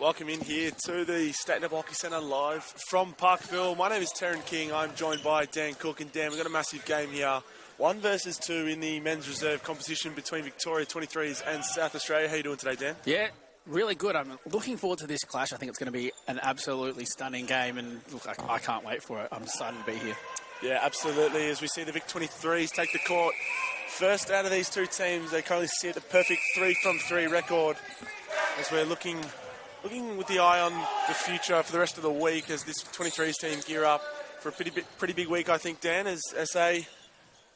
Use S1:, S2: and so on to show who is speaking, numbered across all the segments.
S1: Welcome in here to the State Napier Hockey Centre live from Parkville. My name is Taryn King. I'm joined by Dan Cook. And Dan, we've got a massive game here. 1 versus 2 in the men's reserve competition between Victoria 23s and South Australia. How are you doing today, Dan?
S2: Yeah, really good. I'm looking forward to this clash. I think it's going to be an absolutely stunning game. And look, I can't wait for it. I'm excited to be here.
S1: Yeah, absolutely. As we see the Vic 23s take the court. First out of these two teams, they currently sit a perfect 3 from 3 record. As we're looking with the eye on the future for the rest of the week as this 23s team gear up for a pretty big week, I think, Dan, as SA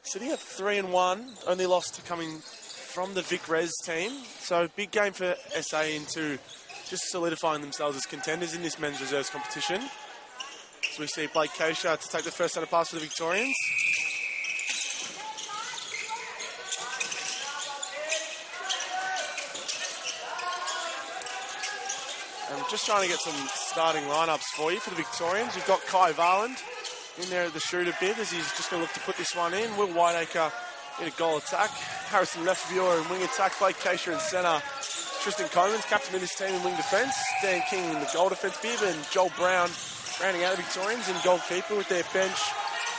S1: sitting at 3-1, only loss to coming from the Vic Res team. So big game for SA into just solidifying themselves as contenders in this men's reserves competition. So we see Blake Keisha to take the first center pass for the Victorians. I'm just trying to get some starting lineups for you for the Victorians. You've got Kai Varland in there at the shooter bib as he's just going to look to put this one in. Will Whiteacre in a goal attack. Harrison Lefebvre in wing attack. Blake Keisha in centre. Tristan Comans, captain of this team in wing defence. Dan King in the goal defence bib. And Joel Brown rounding out the Victorians in goalkeeper with their bench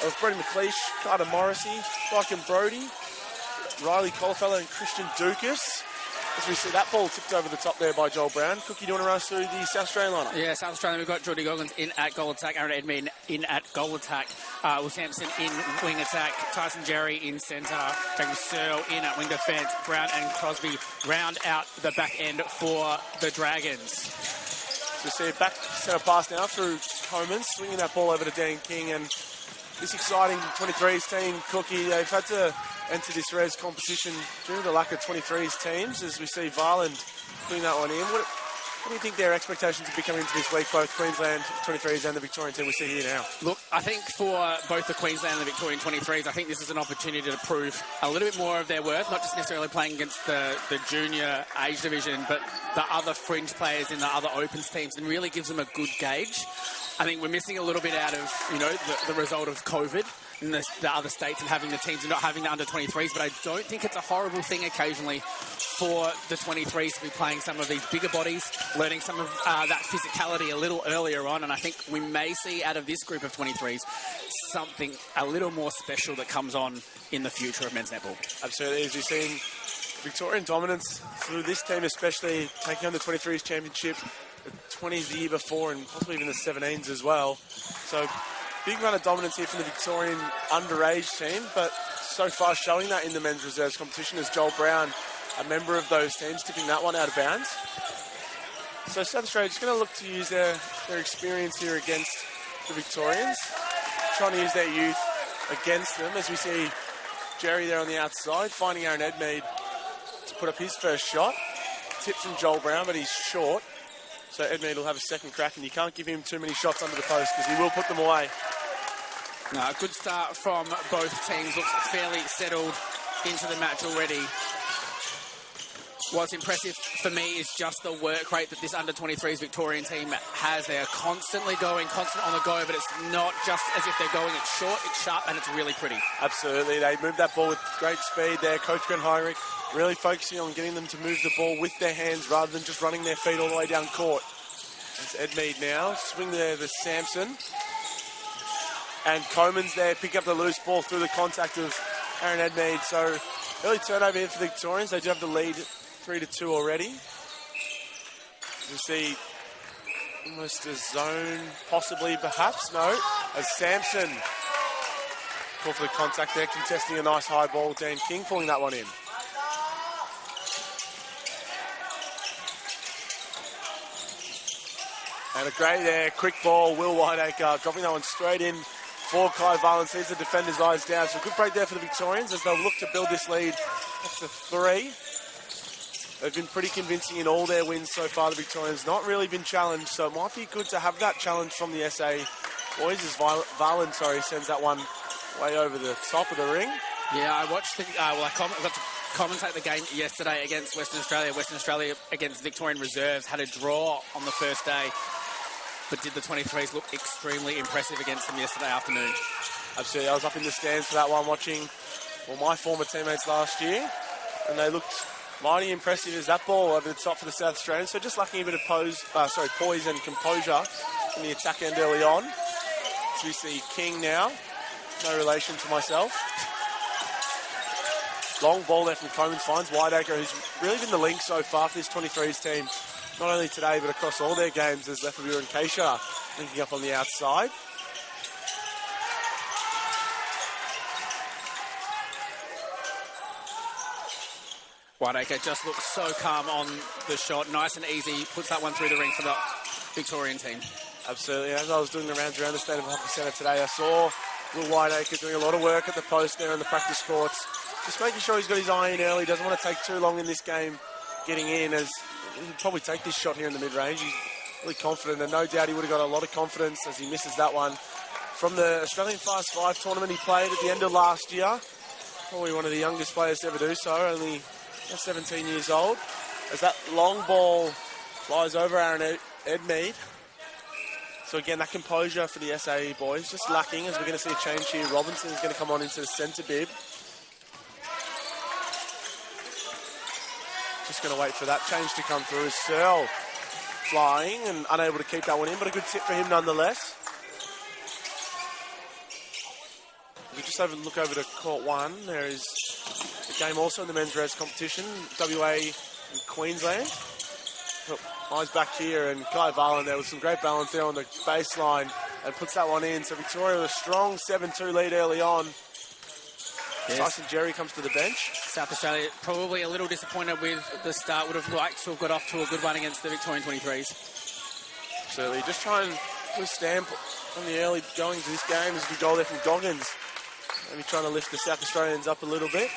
S1: of Brodie McLeish, Carter Morrissey, Dyken Brody, Riley Caulifella and Christian Dukas. As we see that ball tipped over the top there by Joel Brown. Cookie, do you want to run us through the South Australian lineup?
S2: Yeah, South Australia, we've got Geordie Goggins in at goal attack, Aaron Edmund in at goal attack, Will Sampson in wing attack, Tyson Jerry in centre, James Searle in at wing defence, Brown and Crosby round out the back end for the Dragons.
S1: So we see a back centre pass now through Comans, swinging that ball over to Dan King, and this exciting 23s team, Cookie, they've had to enter this res competition due to the lack of 23s teams, as we see Varland putting that one in. What do you think their expectations will be coming into this week, both Queensland 23s and the Victorian team we see here now?
S2: Look, I think for both the Queensland and the Victorian 23s, I think this is an opportunity to prove a little bit more of their worth, not just necessarily playing against the junior age division, but the other fringe players in the other opens teams, and really gives them a good gauge. I think we're missing a little bit out of, the result of COVID in the other states and having the teams and not having the under-23s, but I don't think it's a horrible thing occasionally for the 23s to be playing some of these bigger bodies, learning some of that physicality a little earlier on, and I think we may see out of this group of 23s something a little more special that comes on in the future of men's netball.
S1: Absolutely, as you've seen Victorian dominance through this team, especially taking on the 23s championship, the 20s the year before, and possibly even the 17s as well. So big run of dominance here from the Victorian underage team, but so far showing that in the men's reserves competition as Joel Brown, a member of those teams, tipping that one out of bounds. So South Australia just going to look to use their experience here against the Victorians, trying to use their youth against them, as we see Jerry there on the outside, finding Aaron Edmeade to put up his first shot. Tip from Joel Brown, but he's short. So Edmeade will have a second crack, and you can't give him too many shots under the post because he will put them away.
S2: No, a good start from both teams. Looks fairly settled into the match already. What's impressive for me is just the work rate that this under-23s Victorian team has. They're constantly going, constant on the go, but it's not just as if they're going. It's short, it's sharp, and it's really pretty.
S1: Absolutely. They move that ball with great speed there. Coach Glenn Heinrich really focusing on getting them to move the ball with their hands rather than just running their feet all the way down court. It's Edmeade now. Swing there to Sampson. And Comans there, pick up the loose ball through the contact of Aaron Edmeade. So early turnover here for the Victorians. They do have the lead 3-2 already. You see almost a zone, possibly, perhaps. No, as Sampson call for the contact there, contesting a nice high ball. Dan King pulling that one in. And a great there, quick ball, Will Whiteacre dropping that one straight in for Kai Varland. Sees the defender's eyes down. So a good break there for the Victorians as they'll look to build this lead up to 3. They've been pretty convincing in all their wins so far, the Victorians. Not really been challenged, so it might be good to have that challenge from the SA boys as Varland, sends that one way over the top of the ring.
S2: Yeah, I watched I got to commentate the game yesterday against Western Australia. Western Australia against Victorian Reserves had a draw on the first day, but did the 23s look extremely impressive against them yesterday afternoon.
S1: Absolutely. I was up in the stands for that one watching my former teammates last year, and they looked Mighty impressive as that ball over the top for the South Australians. So just lacking a bit of poise and composure in the attack end early on. So we see King now. No relation to myself. Long ball there from Comins, finds Whiteacre, who's really been the link so far for this 23s team. Not only today, but across all their games as Lefebvre and Keisha linking up on the outside.
S2: Whiteacre just looks so calm on the shot. Nice and easy. Puts that one through the ring for the Victorian team.
S1: Absolutely. As I was doing the rounds around the State of Hockey Centre today, I saw Will Whiteacre doing a lot of work at the post there in the practice courts. Just making sure he's got his eye in early. Doesn't want to take too long in this game getting in, as he'll probably take this shot here in the mid-range. He's really confident, and no doubt he would have got a lot of confidence as he misses that one. From the Australian Fast 5 tournament he played at the end of last year. Probably one of the youngest players to ever do so, only 17 years old. As that long ball flies over Aaron Edmead. So again, that composure for the SAE boys just lacking, as we're going to see a change here. Robinson is going to come on into the centre bib. Just going to wait for that change to come through. Searle flying and unable to keep that one in, but a good tip for him nonetheless. We just look over to court one. There is a game also in the men's res competition, WA and Queensland. But eyes back here, and Kai Varland there with some great balance there on the baseline and puts that one in. So Victoria with a strong 7-2 lead early on. Yes. Tyson Jerry comes to the bench.
S2: South Australia probably a little disappointed with the start. Would have liked to have got off to a good one against the Victorian 23s.
S1: Absolutely. Just try and put a stamp on the early goings of this game. As a good goal there from Goggins. Maybe trying to lift the South Australians up a little bit.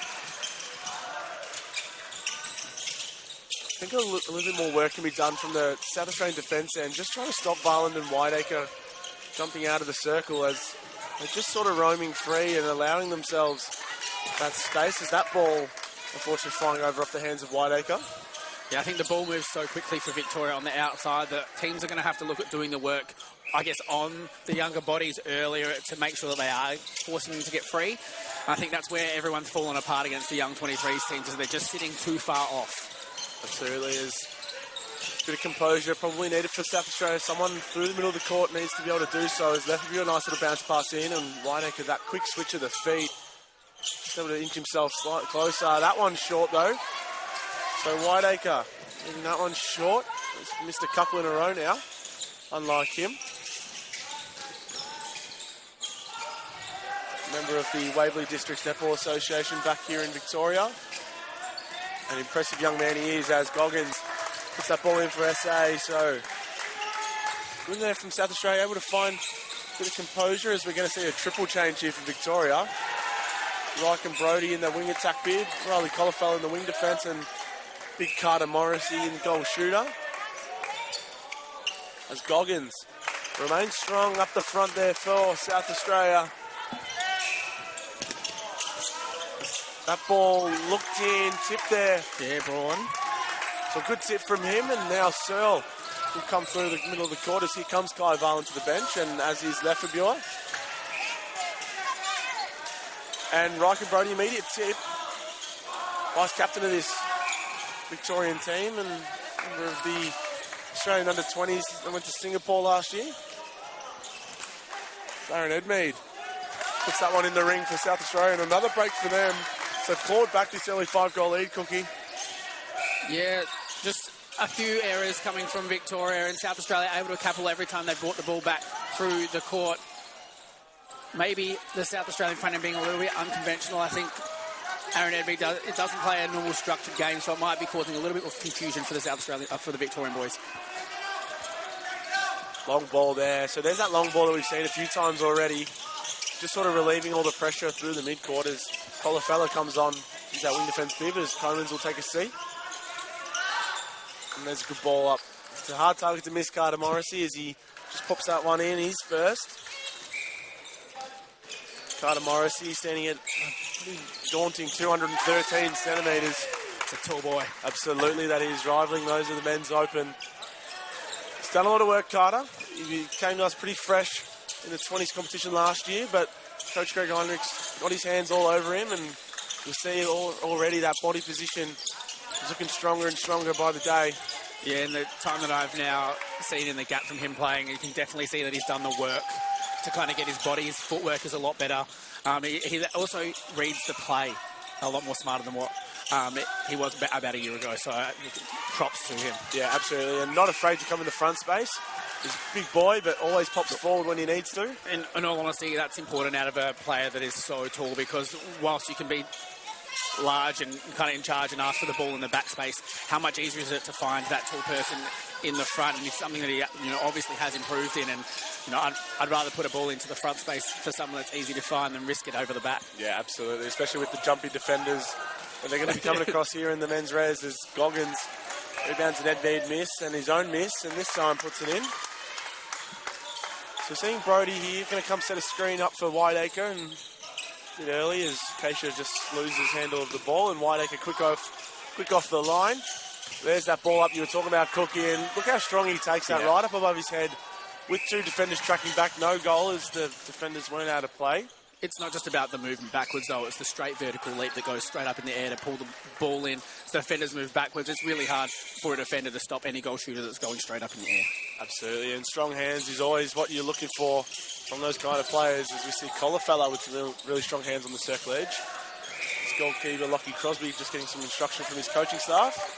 S1: I think a little bit more work can be done from the South Australian defence end. Just trying to stop Varland and Whiteacre jumping out of the circle, as they're just sort of roaming free and allowing themselves that space, as that ball unfortunately flying over off the hands of Whiteacre.
S2: Yeah, I think the ball moves so quickly for Victoria on the outside that teams are going to have to look at doing the work, I guess, on the younger bodies earlier to make sure that they are forcing them to get free. I think that's where everyone's fallen apart against the young 23s teams, is they're just sitting too far off.
S1: Absolutely. Is a bit of composure probably needed for South Australia. Someone through the middle of the court needs to be able to do so. As Lefebvre, a nice little bounce pass in, and Whiteacre, that quick switch of the feet, just able to inch himself slightly closer. That one's short though. So Whiteacre leaving that one short. He's missed a couple in a row now, unlike him. Member of the Waverley District Netball Association back here in Victoria. An impressive young man he is, as Goggins puts that ball in for SA. So good there from South Australia, able to find a bit of composure, as we're going to see a triple change here for Victoria. Reich and Brody in the wing attack bid, Riley Collifeller in the wing defence, and big Carter Morrissey in goal shooter. As Goggins remains strong up the front there for South Australia. That ball looked in, tipped there.
S2: Yeah, Braun.
S1: So a good tip from him, and now Searle will come through the middle of the court as here comes Kai Varland to the bench, and as is Lefebvre. And Reich and Brody, immediate tip. Vice captain of this Victorian team and member of the Australian under-20s that went to Singapore last year. Aaron Edmead puts that one in the ring for South Australia, and another break for them. So clawed back this early 5-goal lead, Cookie.
S2: Yeah, just a few errors coming from Victoria, and South Australia able to couple every time they brought the ball back through the court. Maybe the South Australian front end being a little bit unconventional. I think Aaron Edmead doesn't play a normal structured game, so it might be causing a little bit of confusion for the South Australian, for the Victorian boys.
S1: Long ball there. So there's that long ball that we've seen a few times already. Just sort of relieving all the pressure through the mid-quarters. Collifeller comes on. He's that wing defence bib, as Comins will take a seat. And there's a good ball up. It's a hard target to miss, Carter Morrissey, as he just pops that one in. He's first. Carter Morrissey standing at a pretty daunting 213 centimetres.
S2: It's a tall boy.
S1: Absolutely, that is. Rivaling those of the men's open. He's done a lot of work, Carter. He came to us pretty fresh in the 20s competition last year, but Coach Greg Heinrichs got his hands all over him, and you'll see already that body position is looking stronger and stronger by the day.
S2: Yeah, in the time that I've now seen in the gap from him playing, you can definitely see that he's done the work to kind of get his body. His footwork is a lot better. He also reads the play a lot more smarter than what he was about a year ago. So props to him.
S1: Yeah, absolutely. And not afraid to come in the front space. He's a big boy, but always pops forward when he needs to.
S2: And in all honesty, that's important out of a player that is so tall, because whilst you can be large and kind of in charge and ask for the ball in the back space, how much easier is it to find that tall person in the front? And it's something that he obviously has improved in. And I'd rather put a ball into the front space for someone that's easy to find than risk it over the back.
S1: Yeah, absolutely, especially with the jumpy defenders. And they're going to be coming across here in the men's res as Goggins rebounds an Edmead miss and his own miss, and this time puts it in. So seeing Brody here, going to come set a screen up for Whiteacre, and a bit early as Keisha just loses handle of the ball, and Whiteacre quick off the line. There's that ball up you were talking about, Cookie, and look how strong he takes that right up above his head with two defenders tracking back. No goal as the defenders weren't out of play.
S2: It's not just about the movement backwards, though. It's the straight vertical leap that goes straight up in the air to pull the ball in. So defenders move backwards. It's really hard for a defender to stop any goal shooter that's going straight up in the air.
S1: Absolutely, and strong hands is always what you're looking for from those kind of players, as we see Colafella with really strong hands on the circle edge. His goalkeeper, Lockie Crosby, just getting some instruction from his coaching staff.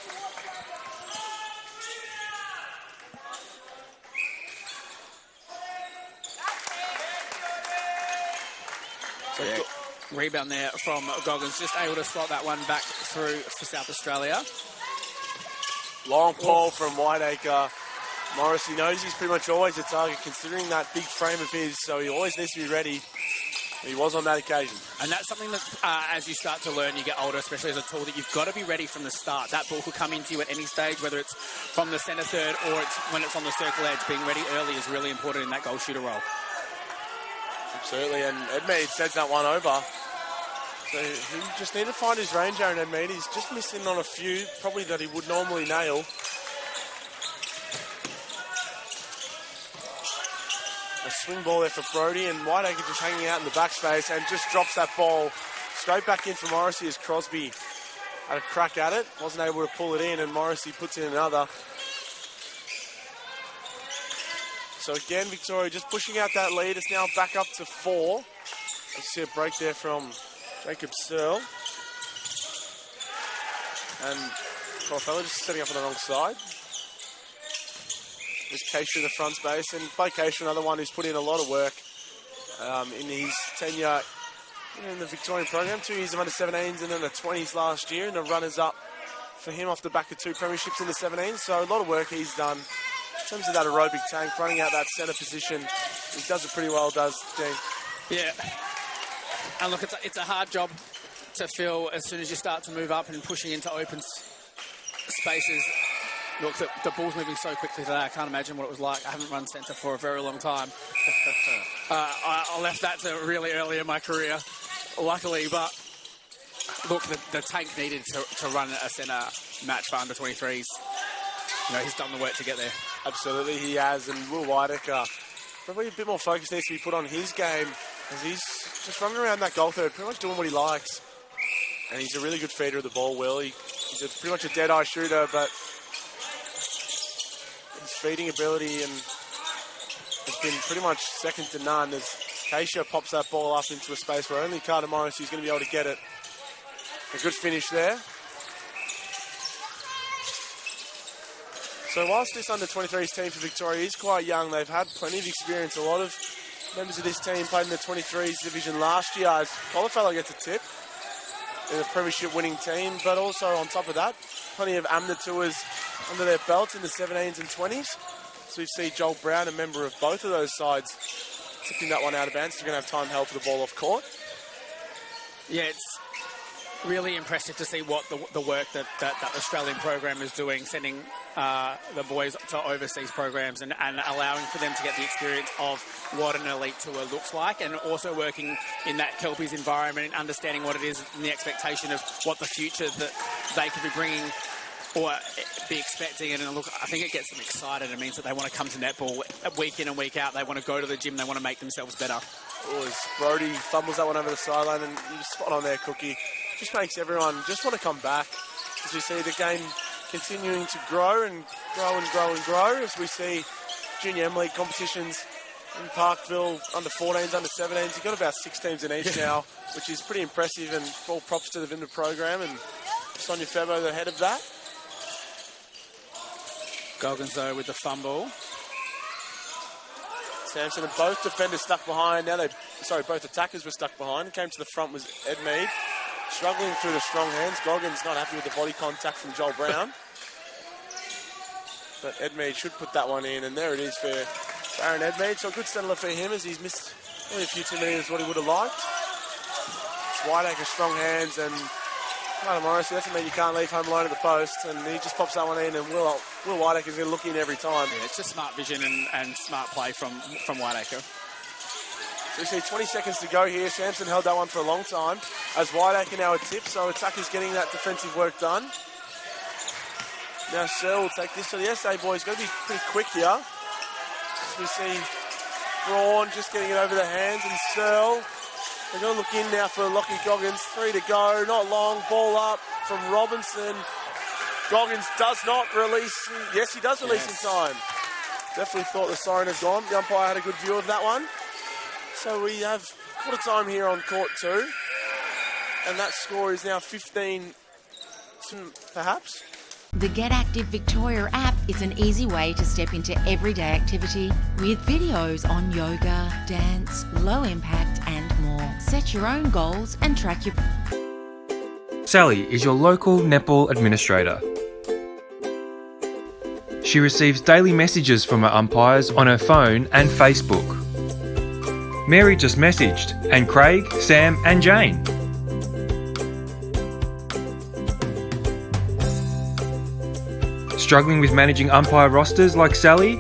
S2: Rebound there from Goggins, just able to slot that one back through for South Australia.
S1: Long ball from Whiteacre. Morrissey knows he's pretty much always a target, considering that big frame of his, so he always needs to be ready. He was on that occasion.
S2: And that's something that, as you start to learn, you get older, especially as a tall, that you've got to be ready from the start. That ball could come into you at any stage, whether it's from the centre third or it's when it's on the circle edge. Being ready early is really important in that goal shooter role.
S1: Absolutely, and Edmead sends that one over. So he just need to find his range, Aaron Edmead. He's just missing on a few, probably that he would normally nail. A swing ball there for Brody, and Whiteacre just hanging out in the backspace and just drops that ball straight back in for Morrissey as Crosby had a crack at it. Wasn't able to pull it in, and Morrissey puts in another. So again, Victoria just pushing out that lead. It's now back up to 4. Let's see a break there from Jacob Searle. And Colafella just setting up on the wrong side. There's Keisha in the front space, and by Keisha, another one who's put in a lot of work in his tenure in the Victorian program. 2 years of under-17s and then the 20s last year, and the runners-up for him off the back of 2 premierships in the 17s. So a lot of work he's done in terms of that aerobic tank, running out that centre position. He does it pretty well, does Dean.
S2: Yeah. And look, it's a hard job to fill as soon as you start to move up and pushing into open spaces. Look, the ball's moving so quickly today, I can't imagine what it was like. I haven't run centre for a very long time. I left that to really early in my career, luckily. But look, the tank needed to run a centre match for under 23s. He's done the work to get there.
S1: Absolutely, he has. And Will Whiteacre, probably a bit more focus needs to be put on his game, as he's just running around that goal third, pretty much doing what he likes. And he's a really good feeder of the ball, Will. He's pretty much a dead-eye shooter, but his feeding ability has been pretty much second to none, as Keisha pops that ball up into a space where only Carter Morrissey is going to be able to get it. A good finish there. So whilst this under-23s team for Victoria is quite young, they've had plenty of experience. A lot of members of this team played in the 23s division last year, as Colafella gets a tip in a premiership winning team, but also on top of that, plenty of AMNA tours under their belts in the 17s and 20s. So we see Joel Brown, a member of both of those sides, tipping that one out of bounds. So they're going to have time held for the ball off court.
S2: Yeah, it's really impressive to see what the work that Australian program is doing, sending the boys to overseas programs and allowing for them to get the experience of what an elite tour looks like, and also working in that Kelpies environment and understanding what it is and the expectation of what the future that they could be bringing or be expecting. And look, I think it gets them excited. It means that they want to come to netball week in and week out. They want to go to the gym. They want to make themselves better.
S1: Oh, as Brody fumbles that one over the sideline, and you're spot on there, Cookie. Just makes everyone just want to come back. as we see the game continuing to grow and grow and grow and grow, as we see Junior M League competitions in Parkville, under 14s, under 17s. You've got about 6 teams in each now, which is pretty impressive, and all props to the Vinda program and Sonia Febo, the head of that.
S2: Goggins, though, with the fumble.
S1: Samson and both defenders stuck behind. Now both attackers were stuck behind. Came to the front was Ed Mead. Struggling through the strong hands. Goggins not happy with the body contact from Joel Brown. But Ed Mead should put that one in, and there it is for Aaron Ed Mead. So a good settler for him, as he's missed only a few too many as what he would have liked. It's Whiteacre, strong hands, and Carter Morrissey, doesn't mean you can't leave home alone at the post, and he just pops that one in, and Will Whiteacre's going to look in every time.
S2: Yeah, it's just smart vision and smart play from Whiteacre.
S1: So we see 20 seconds to go here. Samson held that one for a long time, as Whiteacre now a tip, so attacker's getting that defensive work done. Now Searle will take this to the SA boys. Got to be pretty quick here. As we see Braun just getting it over the hands, and Searle, they're going to look in now for Lockie Goggins. 3 to go, not long. Ball up from Robinson. Goggins does not release. Yes, he does release in time. Definitely thought the siren had gone. The umpire had a good view of that one. So we have quarter time here on court 2. And that score is now 15 perhaps.
S3: The Get Active Victoria app is an easy way to step into everyday activity with videos on yoga, dance, low impact and more. Set your own goals and track your...
S4: Sally is your local netball administrator. She receives daily messages from her umpires on her phone and Facebook. Mary just messaged, and Craig, Sam and Jane. Struggling with managing umpire rosters like Sally?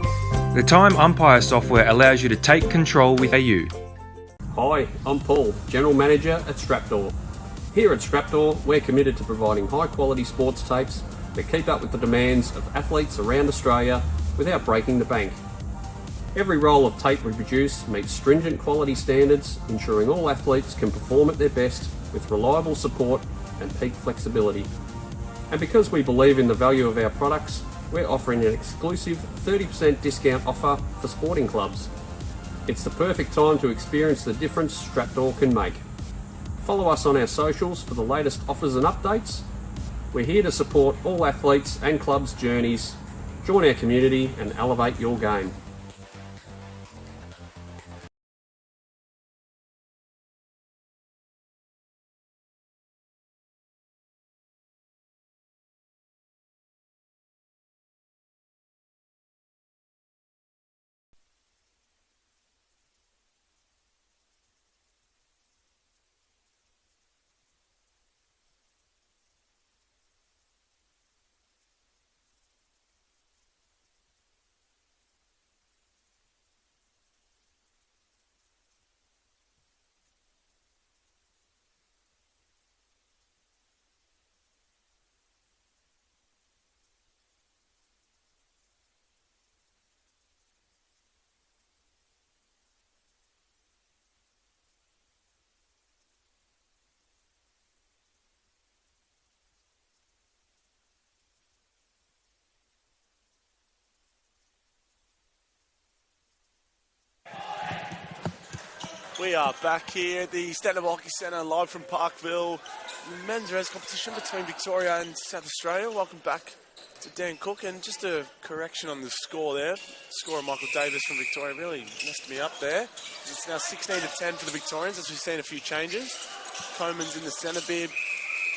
S4: The Time Umpire software allows you to take control with AU.
S5: Hi, I'm Paul, General Manager at Strapdoor. Here at Strapdoor, we're committed to providing high-quality sports tapes that keep up with the demands of athletes around Australia without breaking the bank. Every roll of tape we produce meets stringent quality standards, ensuring all athletes can perform at their best with reliable support and peak flexibility. And because we believe in the value of our products, we're offering an exclusive 30% discount offer for sporting clubs. It's the perfect time to experience the difference Strapdoor can make. Follow us on our socials for the latest offers and updates. We're here to support all athletes and clubs' journeys. Join our community and elevate your game.
S1: We are back here at the Statler Hockey Centre, live from Parkville. Men's res competition between Victoria and South Australia. Welcome back to Dan Cook. And just a correction on the score there. Score of Michael Davis from Victoria really messed me up there. It's now 16 to 10 for the Victorians, as we've seen a few changes. Coleman's in the centre bib.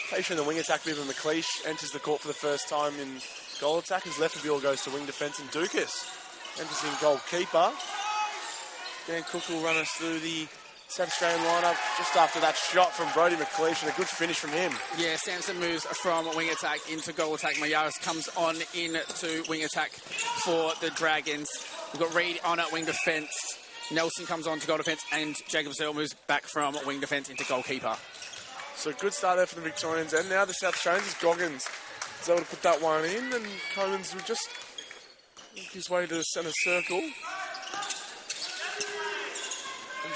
S1: Paisha in the wing attack bib, and McLeish enters the court for the first time in goal attack. His left of goes to wing defence, and Dukas enters in goalkeeper. Dan Cook will run us through the South Australian lineup just after that shot from Brodie McLeish, and a good finish from him.
S2: Yeah, Samson moves from wing attack into goal attack. Mayaris comes on into wing attack for the Dragons. We've got Reid on at wing defence. Nelson comes on to goal defence, and Jacob Searle moves back from wing defence into goalkeeper.
S1: So good start there for the Victorians, and now the South Australians is Goggins is able to put that one in, and Coleman's will just make his way to the centre circle.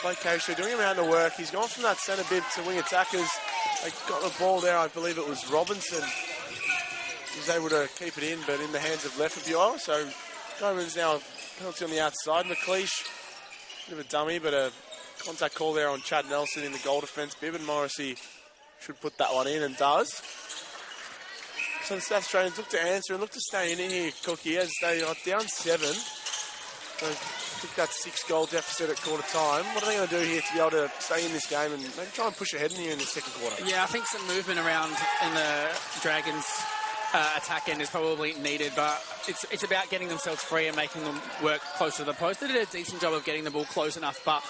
S1: Blake Casher doing around the work. He's gone from that centre bib to wing attackers. They got the ball there. I believe it was Robinson He was able to keep it in, but in the hands of Lefebvre. So Coleman's now penalty on the outside. McLeish, bit of a dummy, but a contact call there on Chad Nelson in the goal defence bib, and Morrissey should put that one in and does. So the South Australians look to answer and look to stay in it here, Cookie, as they are down 7. So I think that's 6-goal deficit at quarter time. What are they going to do here to be able to stay in this game and maybe try and push ahead in here in the second quarter?
S2: Yeah, I think some movement around in the Dragons' attack end is probably needed, but it's about getting themselves free and making them work close to the post. They did a decent job of getting the ball close enough, but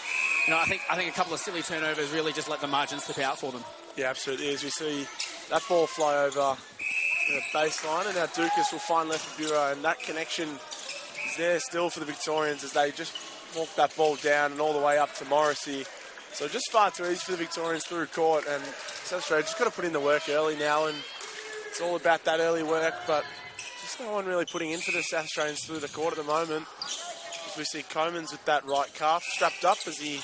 S2: I think a couple of silly turnovers really just let the margin slip out for them.
S1: Yeah, absolutely. As we see that ball fly over the baseline, and now Dukas will find Lefebvre, and that connection is there still for the Victorians as they just walk that ball down and all the way up to Morrissey. So just far too easy for the Victorians through court, and South Australia just got to put in the work early now, and it's all about that early work, but just no one really putting in for the South Australians through the court at the moment. As we see Comans with that right calf strapped up as he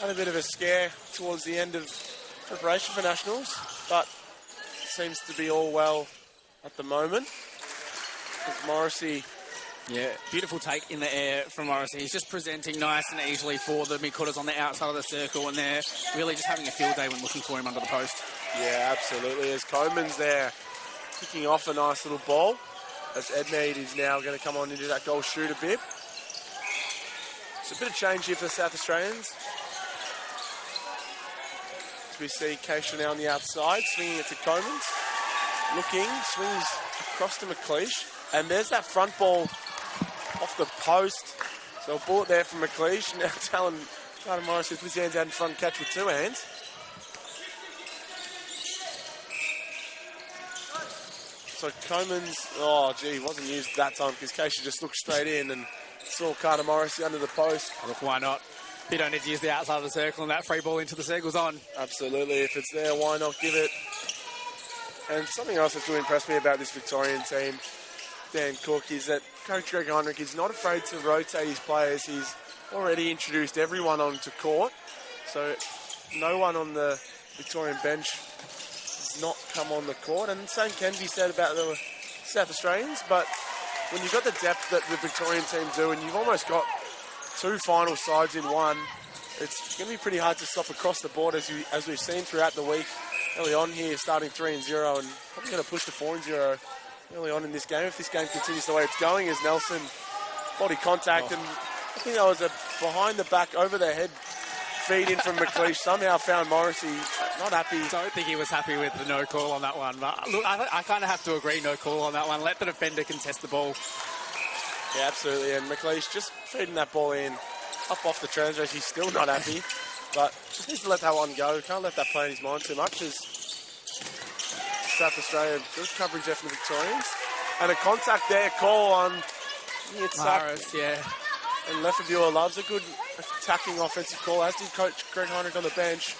S1: had a bit of a scare towards the end of preparation for Nationals, but seems to be all well at the moment. As Morrissey...
S2: Yeah, beautiful take in the air from Morrissey. He's just presenting nice and easily for the mid-quarters on the outside of the circle, and they're really just having a field day when looking for him under the post.
S1: Yeah, absolutely. As Comans there kicking off a nice little ball, as Edmead is now going to come on into that goal shooter bib. It's a bit of change here for the South Australians. As we see Keisha now on the outside, swinging it to Comans. Looking, swings across to McLeish, and there's that front ball off the post. So a bullet there from McLeish. Now telling Carter Morris to put his hands out in front and catch with 2 hands. So Comans, wasn't used that time because Keisha just looked straight in and saw Carter Morrissey under the post.
S2: Look, why not? You don't need to use the outside of the circle, and that free ball into the circle's on.
S1: Absolutely. If it's there, why not give it? And something else that's really impressed me about this Victorian team, Dan Cook, is that Coach Greg Heinrich is not afraid to rotate his players. He's already introduced everyone onto court. So no one on the Victorian bench has not come on the court. And the same can be said about the South Australians. But when you've got the depth that the Victorian team do, and you've almost got 2 final sides in one, it's going to be pretty hard to stop across the board, as we've seen throughout the week. Early on here, starting 3-0, and probably going to push to 4-0 early on in this game. If this game continues the way it's going, as Nelson body contact, and I think that was a behind the back, over the head feed in from McLeish. Somehow found Morrissey not happy.
S2: I don't think he was happy with the no call on that one. But look, I kind of have to agree, no call on that one. Let the defender contest the ball.
S1: Yeah, absolutely. And McLeish just feeding that ball in, up off the transfer. He's still not happy, but just needs to let that one go. Can't let that play in his mind too much, as South Australia, good coverage there from the Victorians. And a contact there, call on
S2: Maris, yeah.
S1: And Lefebvre loves a good attacking offensive call, as did Coach Greg Heinrich on the bench.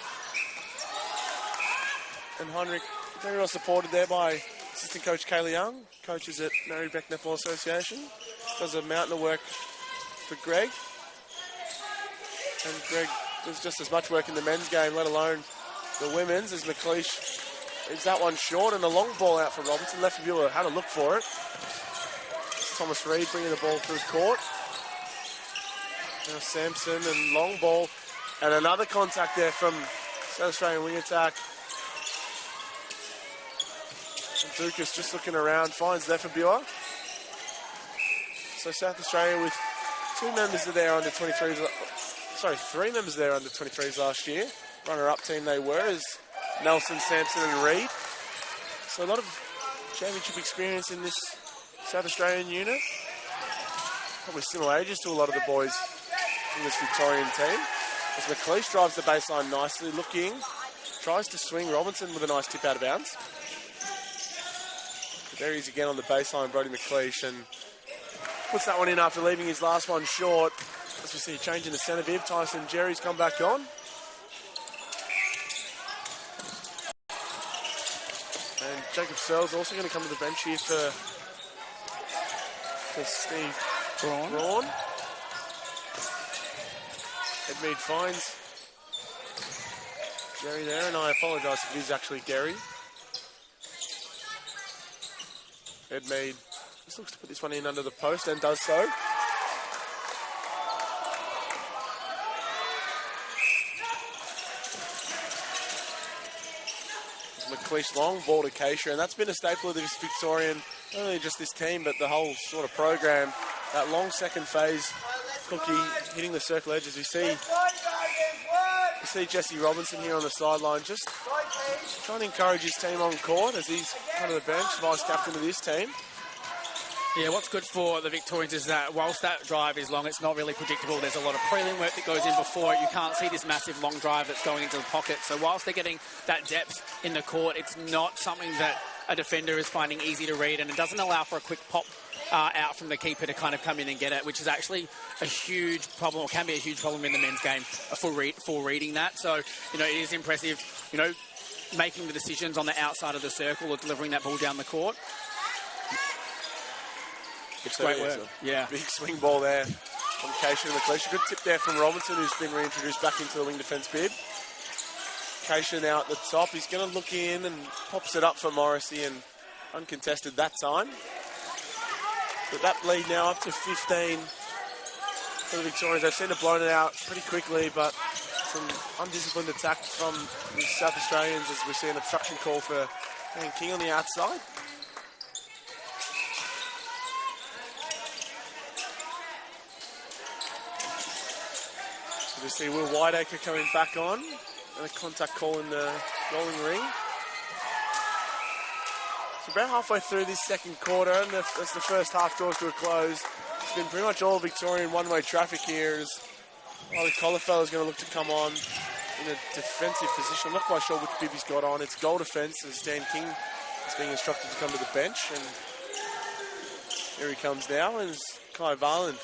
S1: And Heinrich very well supported there by assistant coach Kayla Young, coaches at Mary Beck Netball Association. Does a mountain of work for Greg. And Greg does just as much work in the men's game, let alone the women's, as McLeish is that one short, and a long ball out for Robinson. Lefebvre had a look for it. Thomas Reid bringing the ball through court. Now Sampson, and long ball, and another contact there from South Australian wing attack. And Dukas just looking around, finds Lefebvre. So South Australia with 2 members of their under 23s, sorry, 3 members of their under 23s last year. Runner-up team they were, as Nelson, Sampson and Reid. So a lot of championship experience in this South Australian unit. Probably similar ages to a lot of the boys from this Victorian team. As McLeish drives the baseline nicely, looking, tries to swing Robinson with a nice tip out of bounds. But there he is again on the baseline, Brody McLeish, and puts that one in after leaving his last one short. As we see a change in the centre bib, Tyson Jerry's come back on. And Jacob Searle's also going to come to the bench here for Steve Braun. Edmead finds Gary there, and I apologise if it is actually Gary. Edmead just looks to put this one in under the post and does so. McLeish long ball to Keisha, and that's been a staple of this Victorian, not only just this team, but the whole sort of program. That long second phase, Cookie hitting the circle edges. We see Jesse Robinson here on the sideline, just trying to encourage his team on court as he's kind of the bench, vice captain of this team.
S2: Yeah, what's good for the Victorians is that whilst that drive is long, it's not really predictable. There's a lot of prelim work that goes in before it. You can't see this massive long drive that's going into the pocket. So whilst they're getting that depth in the court, it's not something that a defender is finding easy to read, and it doesn't allow for a quick pop out from the keeper to kind of come in and get it, which is actually a huge problem, or can be a huge problem in the men's game for reading that. So, you know, it is impressive, you know, making the decisions on the outside of the circle or delivering that ball down the court. It's great work. Yeah.
S1: Big swing ball there from Keisha and McLeish. Good tip there from Robinson, who's been reintroduced back into the wing defence bid. Keisha now at the top. He's going to look in and pops it up for Morrissey, and uncontested that time. But that lead now up to 15 for the Victorians. They've seemed to blown it out pretty quickly, but some undisciplined attack from the South Australians as we see an obstruction call for King on the outside. We see Will Whiteacre coming back on, and a contact call in the rolling ring. So about halfway through this second quarter, and as the first half draws to a close, it's been pretty much all Victorian one-way traffic here as Riley Collifeller is going to look to come on in a defensive position. I'm not quite sure which bib he's got on. It's goal defence as Dan King is being instructed to come to the bench, and here he comes now, and Kai Varland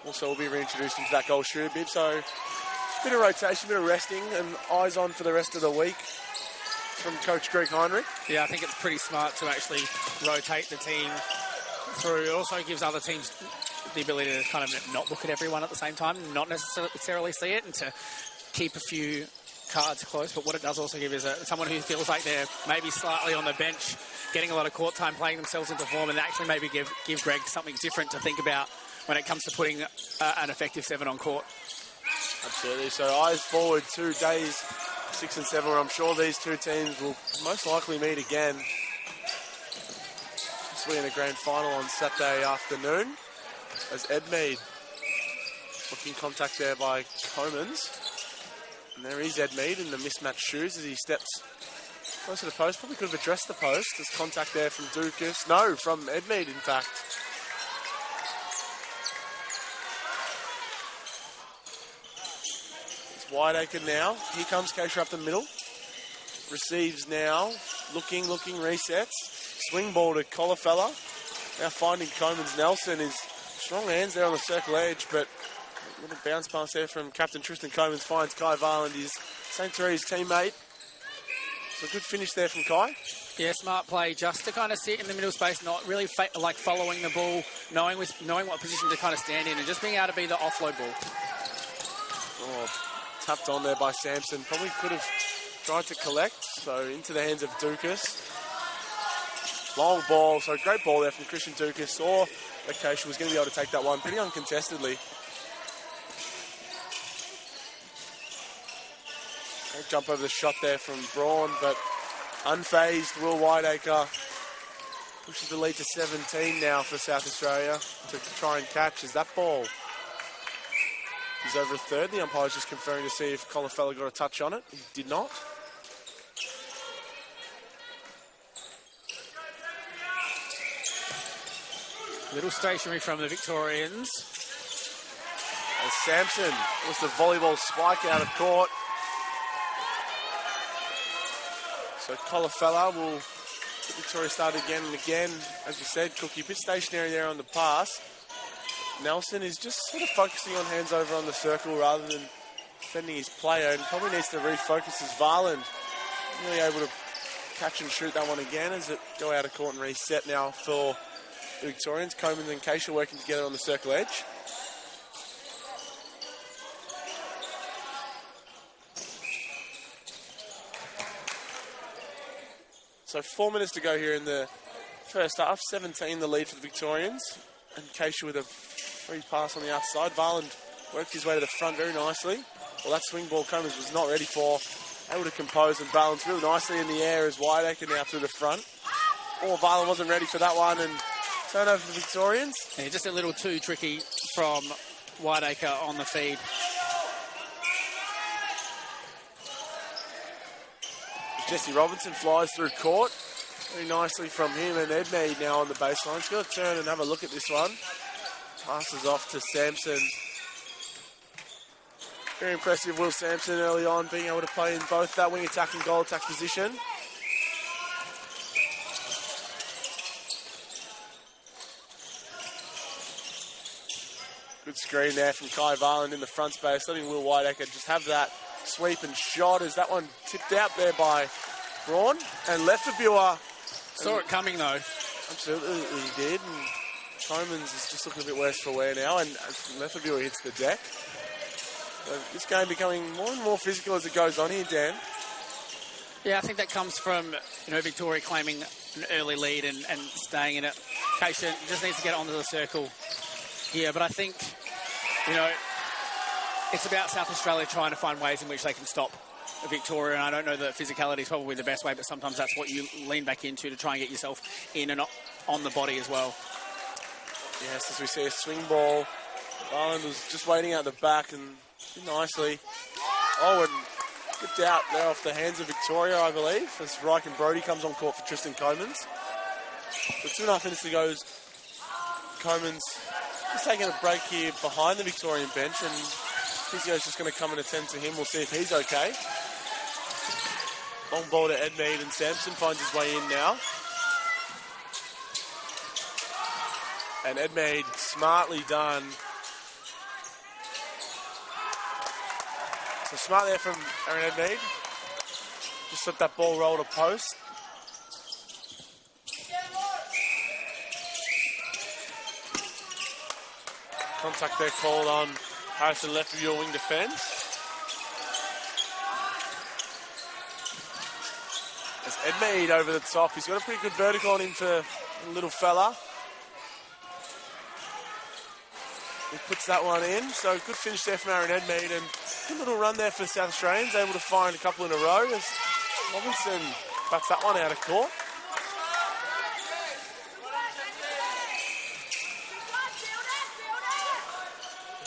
S1: also will be reintroduced into that goal shooter bib. So bit of rotation, bit of resting, and eyes on for the rest of the week from Coach Greg Heinrich.
S2: Yeah, I think it's pretty smart to actually rotate the team through. It also gives other teams the ability to kind of not look at everyone at the same time, not necessarily see it, and to keep a few cards close. But what it does also give is someone who feels like they're maybe slightly on the bench, getting a lot of court time, playing themselves into form, and actually maybe give Greg something different to think about when it comes to putting an effective 7 on court.
S1: Absolutely. So eyes forward to days 6 and 7, where I'm sure these two teams will most likely meet again. This will be in a grand final on Saturday afternoon as Edmead looking contact there by Comans. And there is Edmead in the mismatched shoes as he steps close to the post. Probably could have addressed the post. There's contact there from Dukas. No, from Edmead, in fact. Whiteacre now. Here comes Keisha up the middle. Receives now. Looking, resets. Swing ball to Collifeller. Now finding Comans. Nelson is strong hands there on the circle edge, but a little bounce pass there from Captain Tristan Comans finds Kai Varland, his St. Teresa's teammate. So a good finish there from Kai.
S2: Yeah, smart play just to kind of sit in the middle space, not really like following the ball, knowing what position to kind of stand in, and just being able to be the offload ball.
S1: Oh, tapped on there by Sampson. Probably could have tried to collect. So into the hands of Dukas. Long ball. So great ball there from Christian Dukas. Saw that Keisha was going to be able to take that one pretty uncontestedly. Great jump over the shot there from Braun, but unfazed. Will Whiteacre pushes the lead to 17 now for South Australia to try and catch as that ball is over a third. The umpire's just conferring to see if Collifeller got a touch on it. He did not.
S2: Little stationary from the Victorians.
S1: As Sampson was the volleyball spike out of court. So Collifeller will get Victoria started again and again. As you said, Cookie a bit stationary there on the pass. Nelson is just sort of focusing on hands over on the circle rather than defending his player, and probably needs to refocus as Varland really able to catch and shoot that one again as it go out of court and reset now for the Victorians. Comans and Keisha working together on the circle edge. So 4 minutes to go here in the First half, 17 the lead for the Victorians. And Keisha with a free pass on the outside. Varland worked his way to the front very nicely. Well, that swing ball Combs was not ready for. Able to compose and balance really nicely in the air as Whiteacre now through the front. Oh, Varland wasn't ready for that one, and turnover for the Victorians.
S2: Yeah, just a little too tricky from Whiteacre on the feed.
S1: Jesse Robinson flies through court. Very nicely from him, and Edmead now on the baseline. He's got to turn and have a look at this one. Passes off to Sampson. Very impressive, Will Sampson, early on, being able to play in both that wing attack and goal attack position. Good screen there from Kai Varland in the front space, letting Will Whiteacre just have that sweep and shot as that one tipped out there by Braun. And Lefebvre...
S2: Saw it coming, though.
S1: Absolutely, he did. And Comans is just looking a bit worse for wear now, and Lefebvre hits the deck. So this game becoming more and more physical as it goes on here, Dan.
S2: Yeah, I think that comes from, Victoria claiming an early lead and staying in it. Keisha just needs to get onto the circle here, but I think, it's about South Australia trying to find ways in which they can stop Victoria, and I don't know that physicality is probably the best way, but sometimes that's what you lean back into to try and get yourself in and on the body as well.
S1: Yes, as we see a swing ball. Garland was just waiting out the back and did nicely. Oh, and tipped out there off the hands of Victoria, I believe, as Ryken Brody comes on court for Tristan Comans. With 2.5 minutes to go, Comans is taking a break here behind the Victorian bench, and Physio's just going to come and attend to him. We'll see if he's okay. Long ball to Edmead, and Sampson finds his way in now. And Edmead, smartly done. So smart there from Aaron Edmead. Just let that ball roll to post. Contact there called on Harrison Lefebvre wing defence. As Edmead over the top. He's got a pretty good vertical on him for a little fella. He puts that one in. So good finish there from Aaron Edmead, and good little run there for the South Australians. Able to find a couple in a row as Robinson bats that one out of court.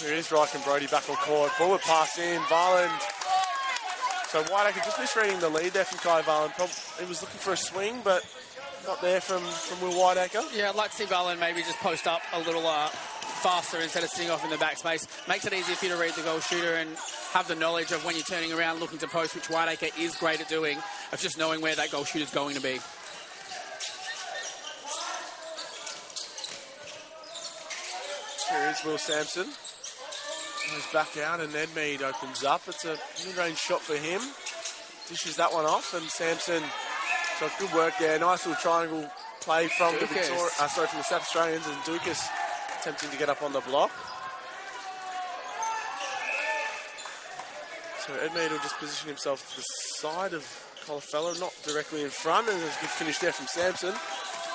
S1: Here is Ryken Brody back on court. Bullet pass in. Varland. So Whiteacre just misreading the lead there from Kai Varland. He was looking for a swing, but not there from Will Whiteacre.
S2: Yeah, I'd like to see Varland maybe just post up a little faster instead of sitting off in the backspace. Makes it easier for you to read the goal shooter and have the knowledge of when you're turning around looking to post, which Whiteacre is great at doing, of just knowing where that goal shooter's going to be.
S1: Here is Will Sampson. Goes back out, and Edmead opens up. It's a mid-range shot for him. Dishes that one off, and Sampson got good work there. Nice little triangle play from the from the South Australians, and Dukas attempting to get up on the block. So Edmead will just position himself to the side of Colafello, not directly in front, and there's a good finish there from Sampson.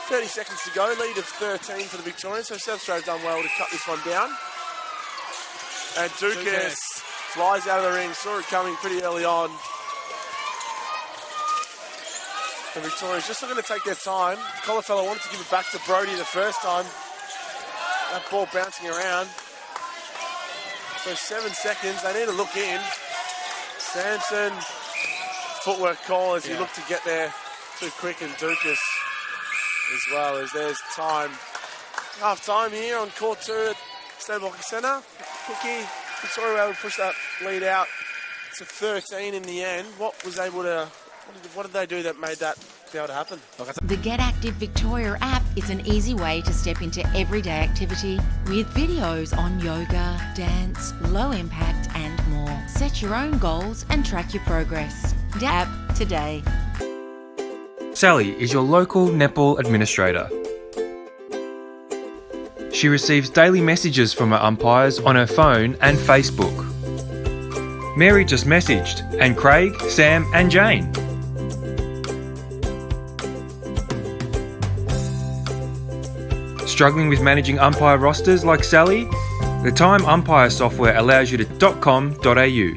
S1: 30 seconds to go, lead of 13 for the Victorians, so South Australia done well to cut this one down. And Dukas flies out of the ring, saw it coming pretty early on. And Victoria's just looking to take their time. Colafello wanted to give it back to Brody the first time. That ball bouncing around. So 7 seconds, they need to look in. Sampson, footwork call as he looked to get there too quick, and Dukas as well, as there's time. Half time here on court 2 at State Hockey Centre. Cookie, Victoria were able to push that lead out to 13 in the end. What did they do that made that be able to happen?
S3: The Get Active Victoria app is an easy way to step into everyday activity with videos on yoga, dance, low impact and more. Set your own goals and track your progress. The app today.
S4: Sally is your local netball administrator. She receives daily messages from her umpires on her phone and Facebook. Mary just messaged, and Craig, Sam and Jane. Struggling with managing umpire rosters like Sally? The Time Umpire software allows you to .com.au.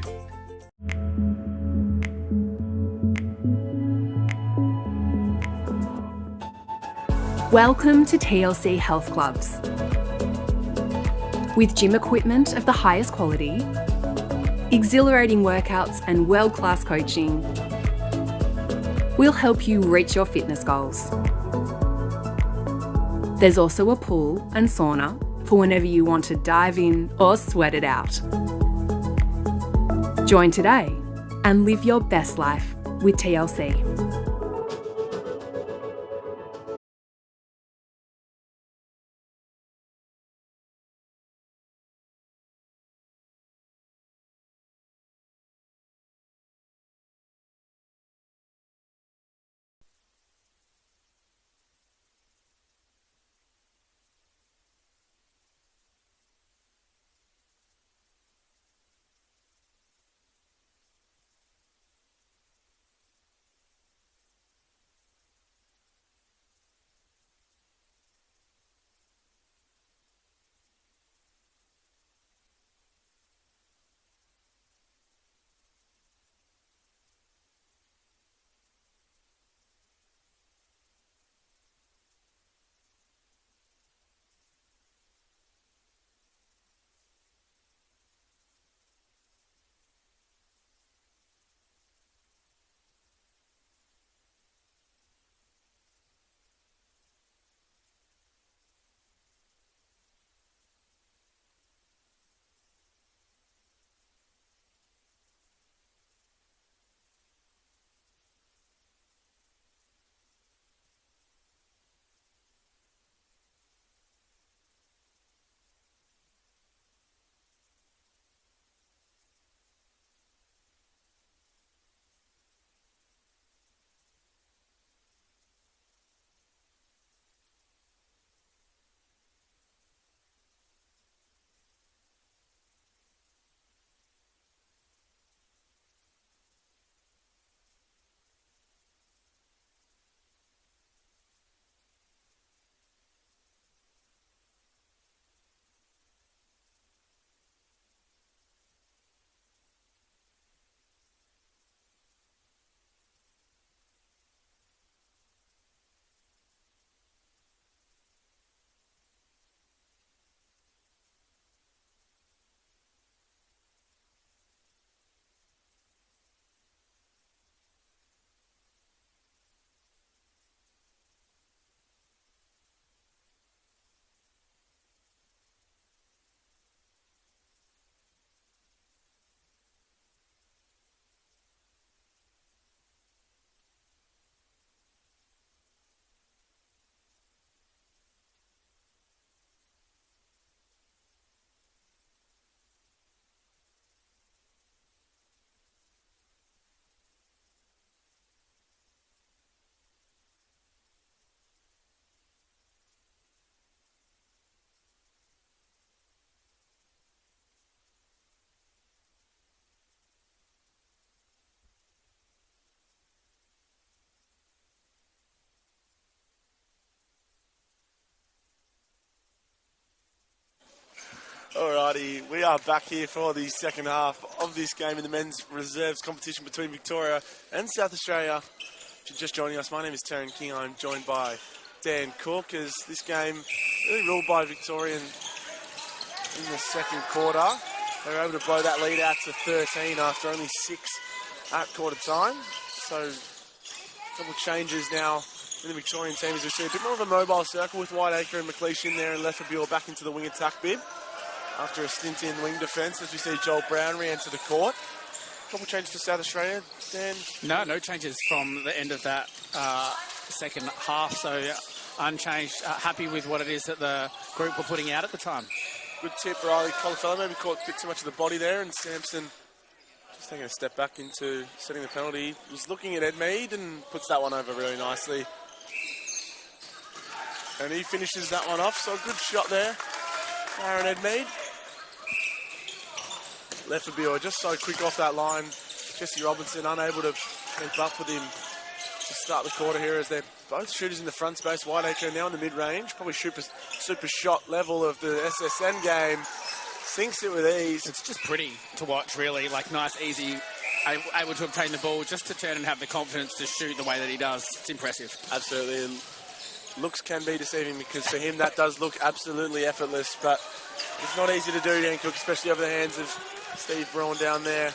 S6: Welcome to TLC Health Clubs. With gym equipment of the highest quality, exhilarating workouts and world-class coaching, we'll help you reach your fitness goals. There's also a pool and sauna for whenever you want to dive in or sweat it out. Join today and live your best life with TLC.
S1: Alrighty, we are back here for the second half of this game in the men's reserves competition between Victoria and South Australia. If you're just joining us, my name is Taryn King. I'm joined by Dan Cook as this game really ruled by Victoria in the second quarter. They were able to blow that lead out to 13 after only 6 at quarter time. So a couple of changes now in the Victorian team as we see a bit more of a mobile circle with Whiteacre and McLeish in there and Lefferbuell back into the wing attack bib. After a stint in wing defence, as we see Joel Brown re-enter the court. Couple changes for South Australia, Dan?
S2: No changes from the end of that second half, so unchanged. Happy with what it is that the group were putting out at the time.
S1: Good tip, Riley Colafello maybe caught a bit too much of the body there, and Sampson just taking a step back into setting the penalty. He's looking at Ed Mead and puts that one over really nicely. And he finishes that one off, so a good shot there. Aaron Ed Mead. Lefferbuell just so quick off that line. Jesse Robinson unable to keep up with him to start the quarter here as they're both shooters in the front space. Whiteacre now in the mid-range, probably super super shot level of the SSN game. Sinks it with ease.
S2: It's just pretty to watch, really. Like, nice, easy, able to obtain the ball just to turn and have the confidence to shoot the way that he does. It's impressive.
S1: Absolutely. And looks can be deceiving because for him that does look absolutely effortless, but it's not easy to do, Dan Cook, especially over the hands of Steve Braun down there.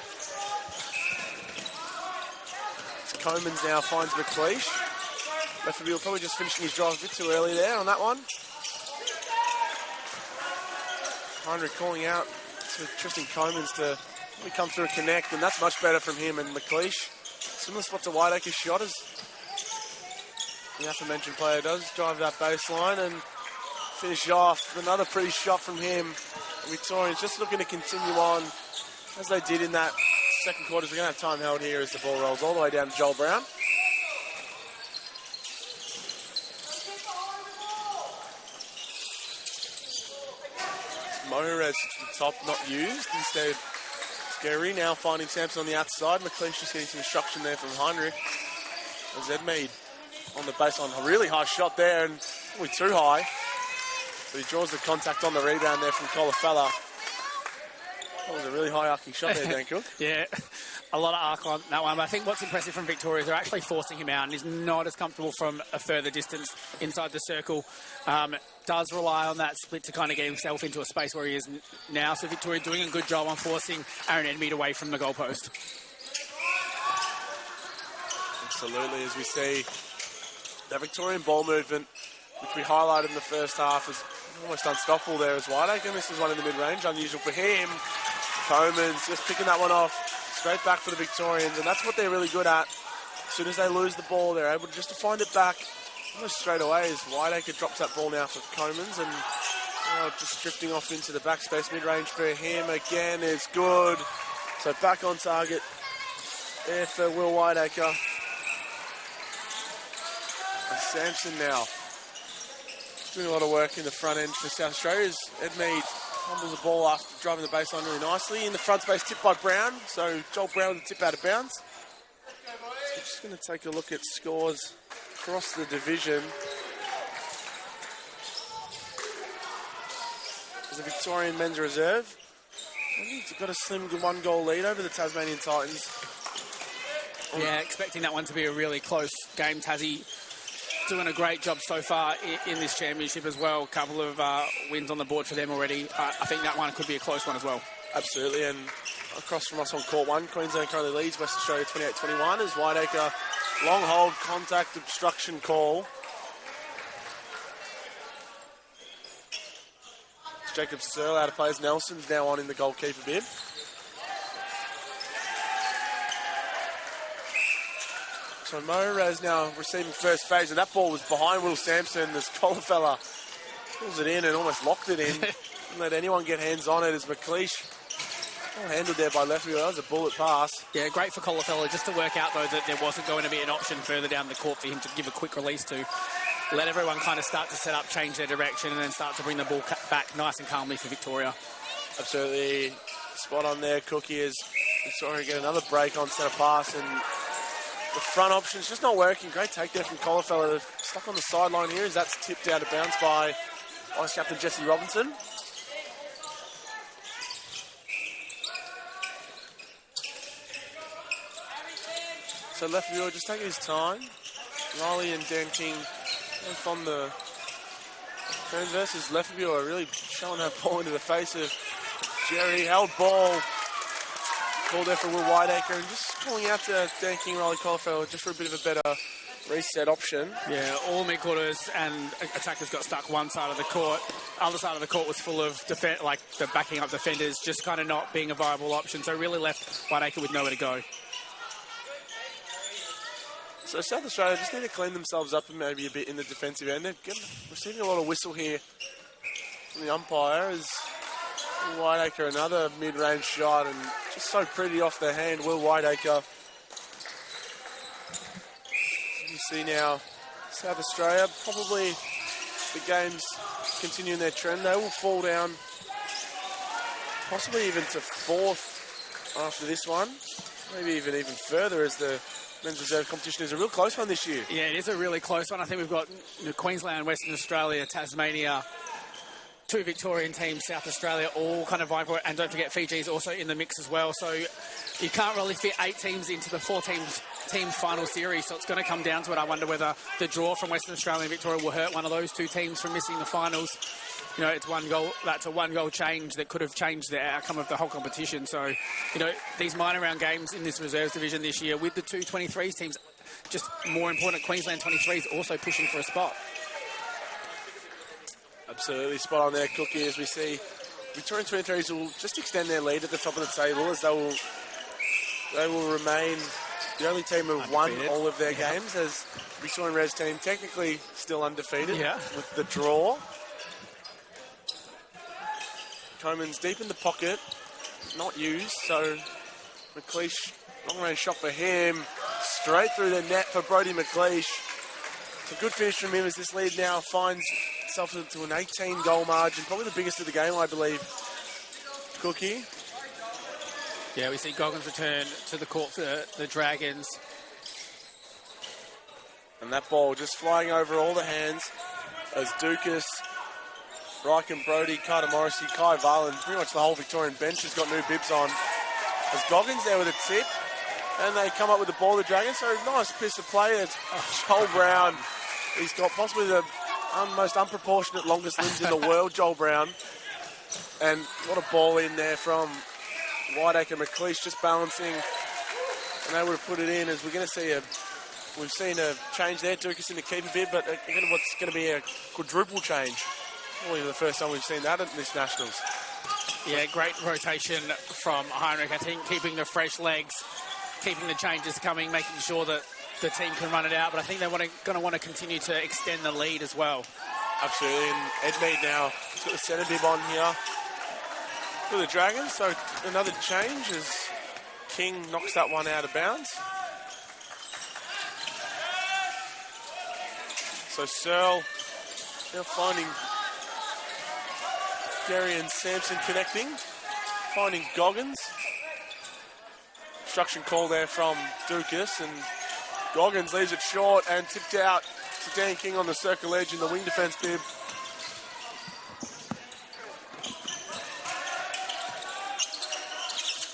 S1: Comans now finds McLeish. Lefferville probably just finishing his drive a bit too early there on that one. Heinrich calling out to Tristan Comans to really come through and connect, and that's much better from him. And McLeish, similar spot to Whiteacre's shot as the aforementioned player does drive that baseline and finish off. Another pretty shot from him. Victorians just looking to continue on as they did in that second quarter. We're going to have time held here as the ball rolls all the way down to Joel Brown. Mohrez to the top, not used. Instead, Gary now finding Sampson on the outside. McLeish just getting some instruction there from Heinrich. As Edmead on the baseline. A really high shot there, and probably too high. But he draws the contact on the rebound there from Colafella. That was a really high arcing shot there, Dan Cook.
S2: Yeah, a lot of arc on that one. But I think what's impressive from Victoria is they're actually forcing him out, and he's not as comfortable from a further distance inside the circle. Does rely on that split to kind of get himself into a space where he is now. So Victoria doing a good job on forcing Aaron Edmead away from the goalpost.
S1: Absolutely, as we see that Victorian ball movement, which we highlighted in the first half, is almost unstoppable there as Whiteacre misses one in the mid-range. Unusual for him. Comans just picking that one off straight back for the Victorians, and that's what they're really good at. As soon as they lose the ball, they're able just to find it back almost straight away as Whiteacre drops that ball now for Comans, and just drifting off into the backspace mid-range for him again is good. So back on target there for Will Whiteacre. And Sampson now doing a lot of work in the front end for South Australia. Edmead fumbles the ball after driving the baseline really nicely. In the front space, tipped by Brown. So Joel Brown with a tip out of bounds. So we're just going to take a look at scores across the division. As the Victorian men's reserve, I think it's got a slim 1-goal lead over the Tasmanian Titans.
S2: Yeah, expecting that one to be a really close game. Tassie doing a great job so far in this championship as well. A couple of wins on the board for them already. I think that one could be a close one as well.
S1: Absolutely, and across from us on court one, Queensland currently leads West Australia 28-21 as Whiteacre long hold contact obstruction call. It's Jacob Searle out of plays. Nelson's now on in the goalkeeper bid. So Mohrez now receiving first phase, and that ball was behind Will Sampson. This Colafella pulls it in and almost locked it in. Didn't let anyone get hands on it as McLeish, well handled there by Lefferville. That was a bullet pass.
S2: Yeah, great for Colafella just to work out, though, that there wasn't going to be an option further down the court for him to give a quick release to. Let everyone kind of start to set up, change their direction, and then start to bring the ball back nice and calmly for Victoria.
S1: Absolutely spot on there, Cookie, as Victoria get another break on centre pass, and the front option's just not working. Great take there from Colafella. Stuck on the sideline here as that's tipped out of bounds by Vice Captain Jesse Robinson. So Lefferville just taking his time. Riley and Dan King on the turn versus Lefferville are really showing that ball into the face of Jerry. Held ball. Called there for Will Whiteacre, and just calling out to Dan King, Riley Colafella just for a bit of a better reset option.
S2: Yeah, all midfielders and attackers got stuck one side of the court. Other side of the court was full of like the backing up defenders, just kind of not being a viable option. So really left Whiteacre with nowhere to go.
S1: So South Australia just need to clean themselves up and maybe a bit in the defensive end. They're receiving a lot of whistle here from the umpire as Whiteacre another mid-range shot and just so pretty off the hand. Will Whiteacre. You see now South Australia, probably the games continuing their trend. They will fall down possibly even to fourth after this one. Maybe even further as the men's reserve competition is a real close one this year.
S2: Yeah, it is a really close one. I think we've got Queensland, Western Australia, Tasmania, two Victorian teams, South Australia, all kind of vying for it. And don't forget, Fiji's also in the mix as well. So you can't really fit 8 teams into the 4 teams final series. So it's going to come down to it. I wonder whether the draw from Western Australia and Victoria will hurt one of those 2 teams from missing the finals. You know, it's 1 goal. That's a 1 goal change that could have changed the outcome of the whole competition. So, you know, these minor round games in this reserves division this year with the 2 23s teams, just more important, Queensland 23s also pushing for a spot.
S1: Absolutely spot on there, Cookie, as we see Victorian 23s will just extend their lead at the top of the table, as they will remain the only team who have won all of their games, as Victorian Res team technically still undefeated with the draw. Coman's deep in the pocket, not used, so McLeish, long range shot for him, straight through the net for Brodie McLeish. A good finish from him as this lead now finds itself into an 18-goal margin, probably the biggest of the game, I believe. Cookie.
S2: Yeah, we see Goggins return to the court for the Dragons.
S1: And that ball just flying over all the hands as Dukas, Ryken, Brodie, Carter Morrissey, Kai Varland, pretty much the whole Victorian bench has got new bibs on. As Goggins there with a tip, and they come up with the ball, the Dragons. So nice piece of play. It's Joel Brown. He's got possibly the most unproportionate longest limbs in the world, Joel Brown. And what a ball in there from Whiteacre. McLeish just balancing and able to put it in, as we're going to see we've seen a change there, Dukas in the keeper bid, but again, what's going to be a quadruple change. Probably the first time we've seen that at this Nationals.
S2: Yeah, great rotation from Heinrich. I think keeping the fresh legs, keeping the changes coming, making sure that the team can run it out. But I think they're going to want to continue to extend the lead as well.
S1: Absolutely. And Edmead now has got the centre bib on here for the Dragons. So another change as King knocks that one out of bounds. So Searle now finding Gary and Sampson connecting, finding Goggins. Obstruction call there from Dukas, and Goggins leaves it short and tipped out to Dan King on the circle edge in the wing defence bib.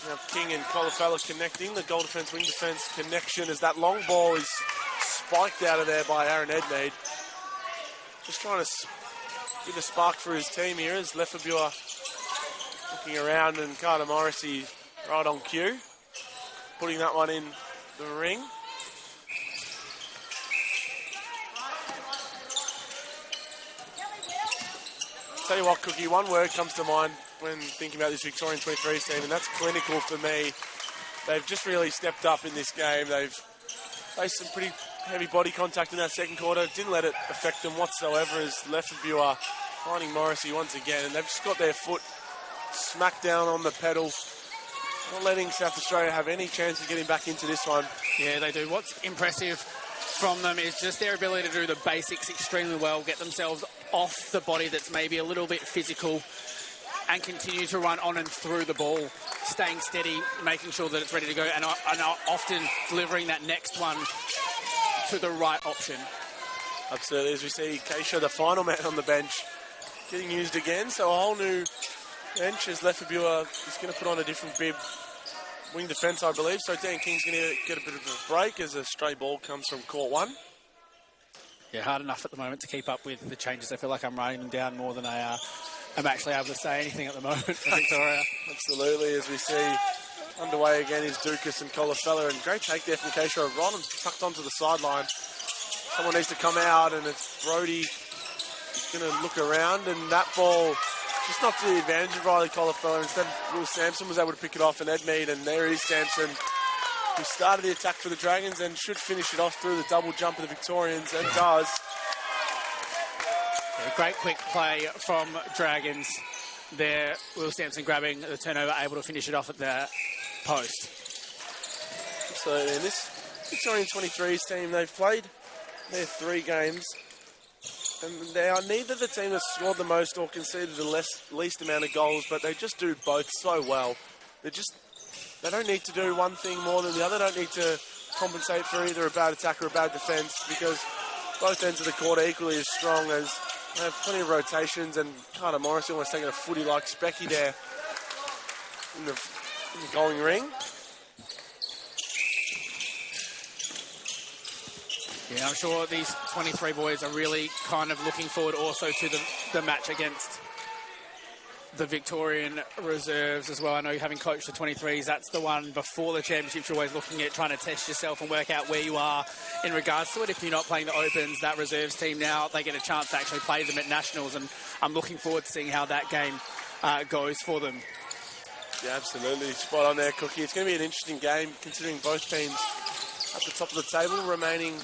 S1: Now King and Colafella connecting, the goal defence, wing defence connection, as that long ball is spiked out of there by Aaron Edmead. Just trying to give a spark for his team here as Lefebvre looking around, and Carter Morrissey right on cue, putting that one in the ring. Tell you what, Cookie, one word comes to mind when thinking about this Victorian 23s team, and that's clinical for me. They've just really stepped up in this game. They've faced some pretty heavy body contact in that second quarter. Didn't let it affect them whatsoever, as Lefebvre finding Morrissey once again, and they've just got their foot smacked down on the pedal, not letting South Australia have any chance of getting back into this one.
S2: Yeah, they do. What's impressive from them is just their ability to do the basics extremely well, get themselves off the body that's maybe a little bit physical, and continue to run on and through the ball, staying steady, making sure that it's ready to go, and often delivering that next one to the right option.
S1: Absolutely, as we see Keisha, the final man on the bench, getting used again. So a whole new bench as Lefebvre is going to put on a different bib. Wing defence, I believe. So Dan King's going to get a bit of a break as a stray ball comes from court one.
S2: Yeah, hard enough at the moment to keep up with the changes. I feel like I'm writing them down more than I'm actually able to say anything at the moment for Victoria.
S1: Absolutely, as we see underway again is Dukas and Colafella, and great take there from Keisha O'Brien, tucked onto the sideline. Someone needs to come out, and it's Brodie. He's going to look around, and that ball just not to the advantage of Riley Colafella. Instead, Will Sampson was able to pick it off, and Edmead, and there is Sampson, who started the attack for the Dragons and should finish it off through the double jump of the Victorians, and does.
S2: Yeah, great quick play from Dragons there. Will Sampson grabbing the turnover, able to finish it off at the post.
S1: Absolutely, and this Victorian 23s team, they've played their 3 games, and they are neither the team that scored the most or conceded the least amount of goals, but they just do both so well. They don't need to do one thing more than the other. They don't need to compensate for either a bad attack or a bad defence, because both ends of the court are equally as strong, as They have plenty of rotations, and Carter Morrissey almost taking a footy like Specky there in the going ring.
S2: Yeah, I'm sure these 23 boys are really kind of looking forward also to the match against the Victorian reserves as well. I know you having coached the 23s, that's the one before the championships. You're always looking at trying to test yourself and work out where you are in regards to it. If you're not playing the Opens, that reserves team now, they get a chance to actually play them at Nationals, and I'm looking forward to seeing how that game goes for them.
S1: Yeah, absolutely. Spot on there, Cookie. It's going to be an interesting game considering both teams at the top of the table remaining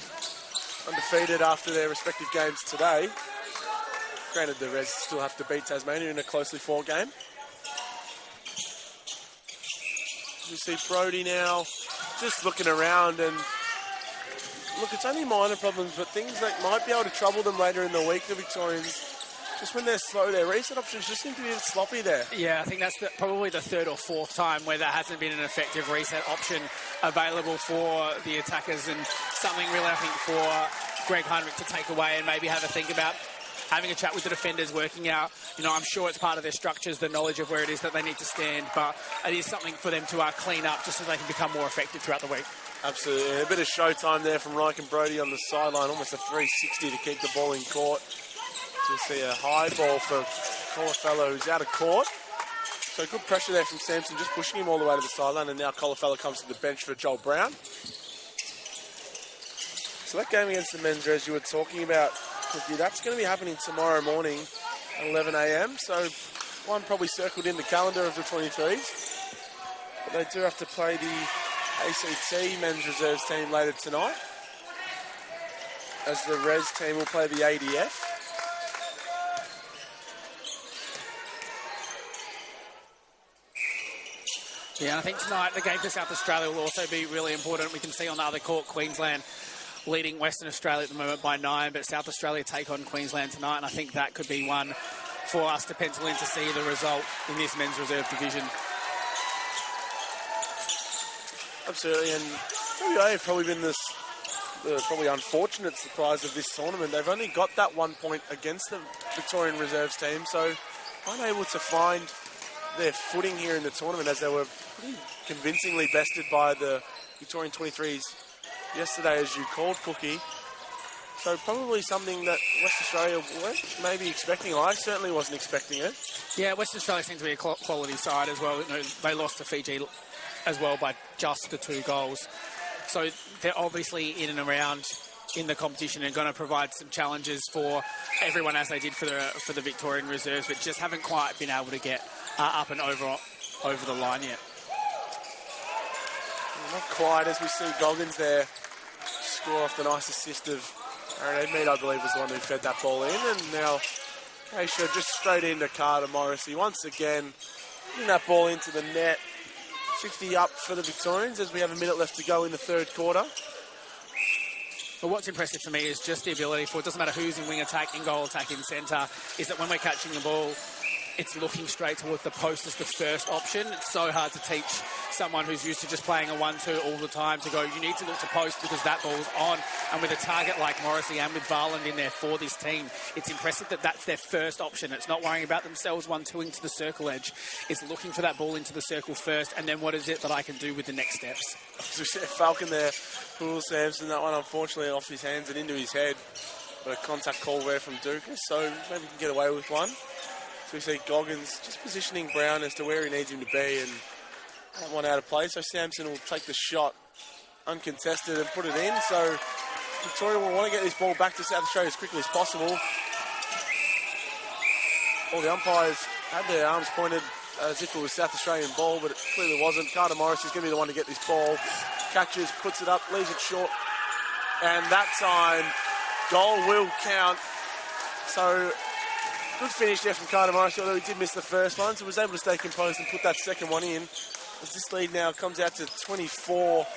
S1: undefeated after their respective games today. Granted, the Reds still have to beat Tasmania in a closely fought game. You see Brodie now just looking around, and look, it's only minor problems, but things that might be able to trouble them later in the week, the Victorians. Just when they're slow, their reset options just seem to be a bit sloppy there.
S2: Yeah, I think that's probably the third or fourth time where there hasn't been an effective reset option available for the attackers, and something really, I think, for Greg Heinrich to take away and maybe have a think about. Having a chat with the defenders, working out, I'm sure it's part of their structures, the knowledge of where it is that they need to stand, but it is something for them to clean up just so they can become more effective throughout the week.
S1: Absolutely. And a bit of showtime there from Reich and Brodie on the sideline, almost a 360 to keep the ball in court. So you see a high ball for Colafello, who's out of court. So good pressure there from Sampson, just pushing him all the way to the sideline, and now Colafello comes to the bench for Joel Brown. So that game against the men's res you were talking about, Cookie, that's going to be happening tomorrow morning at 11 a.m. So one probably circled in the calendar of the 23s. But they do have to play the ACT men's reserves team later tonight, as the res team will play the ADF.
S2: Yeah, and I think tonight the game for South Australia will also be really important. We can see on the other court, Queensland leading Western Australia at the moment by 9, but South Australia take on Queensland tonight, and I think that could be one for us to pencil in to see the result in this men's reserve division.
S1: Absolutely, and WA have probably been the probably unfortunate surprise of this tournament. They've only got that 1 point against the Victorian reserves team, so unable to find their footing here in the tournament, as they were pretty convincingly bested by the Victorian 23s yesterday, as you called, Cookie. So probably something that West Australia weren't maybe expecting. I certainly wasn't expecting it.
S2: Yeah, Western Australia seems to be a quality side as well. They lost to Fiji as well by just the 2 goals. So they're obviously in and around in the competition and going to provide some challenges for everyone, as they did for the Victorian reserves, but just haven't quite been able to get up and over the line yet.
S1: Not quite, as we see Goggins there score off the nice assist of Aaron Edmead, I believe, was the one who fed that ball in. And now Keisha just straight into Carter Morrissey once again, getting that ball into the net. 50 up for the Victorians as we have a minute left to go in the third quarter.
S2: But what's impressive for me is just the ability for, it doesn't matter who's in wing attack, in goal attack, in centre, is that when we're catching the ball, it's looking straight towards the post as the first option. It's so hard to teach someone who's used to just playing a 1-2 all the time to go, you need to look to post because that ball's on. And with a target like Morrissey and with Varland in there for this team, it's impressive that that's their first option. It's not worrying about themselves 1-2ing to the circle edge. It's looking for that ball into the circle first, and then what is it that I can do with the next steps?
S1: Falcon there, Poole Sampson, that one unfortunately off his hands and into his head. But a contact call there from Dukas, so maybe he can get away with one. So we see Goggins just positioning Brown as to where he needs him to be, and that one out of play. So Sampson will take the shot uncontested and put it in. So Victoria will want to get this ball back to South Australia as quickly as possible. All the umpires had their arms pointed as if it was South Australian ball, but it clearly wasn't. Carter Morris is going to be the one to get this ball. Catches, puts it up, leaves it short. And that time, goal will count. So good finish there from Carter Morris, although he did miss the first one, so was able to stay composed and put that second one in. As this lead now comes out to 24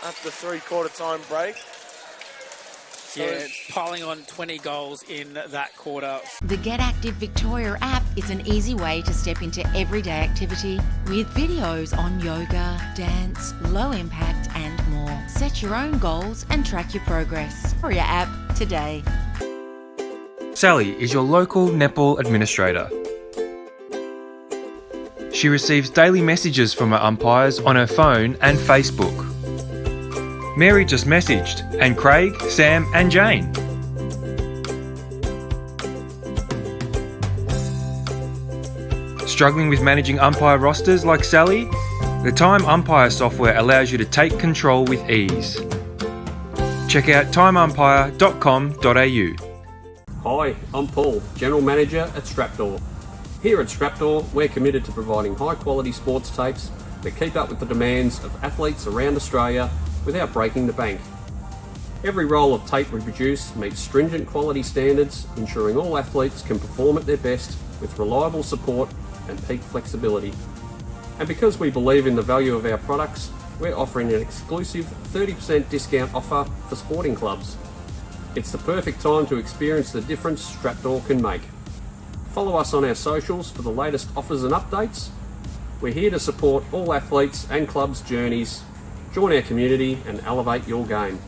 S1: at the three-quarter time break. So
S2: yeah, piling on 20 goals in that quarter.
S3: The Get Active Victoria app is an easy way to step into everyday activity with videos on yoga, dance, low impact and more. Set your own goals and track your progress. For your app today.
S4: Sally is your local netball administrator. She receives daily messages from her umpires on her phone and Facebook. Mary just messaged, and Craig, Sam and Jane. Struggling with managing umpire rosters like Sally? The Time Umpire software allows you to take control with ease. Check out timeumpire.com.au.
S5: Hi, I'm Paul, General Manager at Strapdoor. Here at Strapdoor, we're committed to providing high-quality sports tapes that keep up with the demands of athletes around Australia without breaking the bank. Every roll of tape we produce meets stringent quality standards, ensuring all athletes can perform at their best with reliable support and peak flexibility. And because we believe in the value of our products, we're offering an exclusive 30% discount offer for sporting clubs. It's the perfect time to experience the difference Strapdoor can make. Follow us on our socials for the latest offers and updates. We're here to support all athletes and clubs' journeys. Join our community and elevate your game.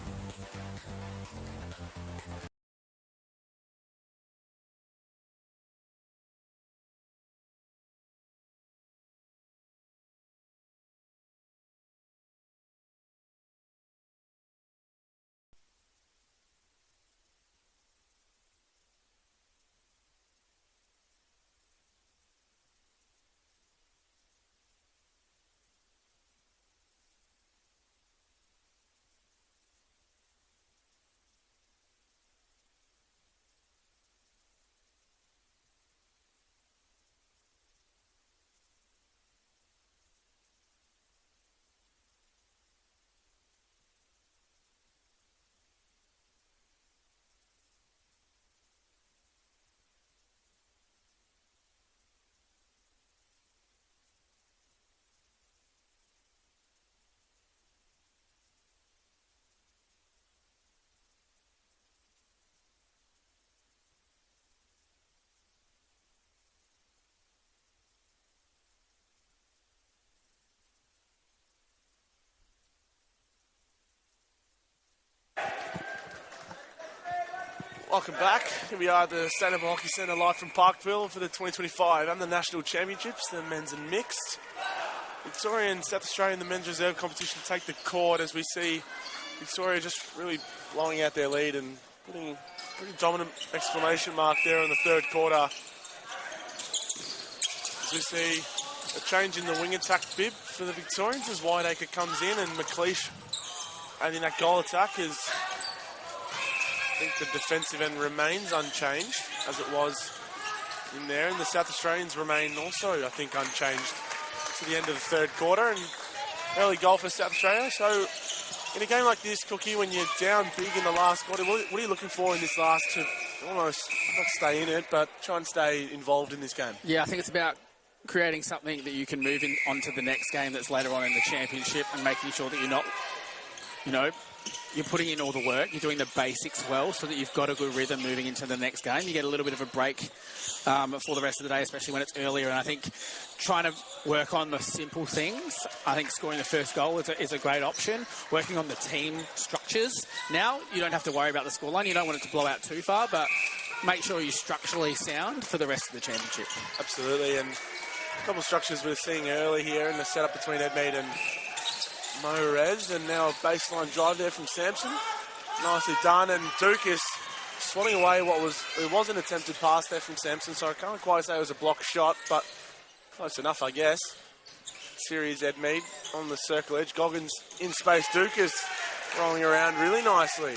S1: Welcome back. Here we are at the Sustainable Hockey Centre live from Parkville for the 2025 and the National Championships, the men's and mixed. Victoria and South Australia in the men's reserve competition take the court as we see Victoria just really blowing out their lead and putting a pretty dominant exclamation mark there in the third quarter. As we see a change in the wing attack bib for the Victorians as Whiteacre comes in and McLeish adding that goal attack is... I think the defensive end remains unchanged as it was in there, and the South Australians remain also, I think, unchanged to the end of the third quarter, and early goal for South Australia. So in a game like this, Cookie, when you're down big in the last quarter, what are you looking for in this last to almost not stay in it, but try and stay involved in this game?
S2: Yeah, I think it's about creating something that you can move in onto the next game that's later on in the championship and making sure that you're not, you're putting in all the work, you're doing the basics well so that you've got a good rhythm moving into the next game. You get a little bit of a break for the rest of the day, especially when it's earlier. And I think trying to work on the simple things, I think scoring the first goal is a great option. Working on the team structures. Now, you don't have to worry about the scoreline. You don't want it to blow out too far, but make sure you're structurally sound for the rest of the championship.
S1: Absolutely, and a couple of structures we're seeing early here in the setup between Edmead and Mo Rez, and now a baseline drive there from Sampson. Nicely done, and Duke is swatting away what was an attempted pass there from Sampson, so I can't quite say it was a block shot, but close enough, I guess. Series Edmead on the circle edge. Goggins in space. Duke is rolling around really nicely.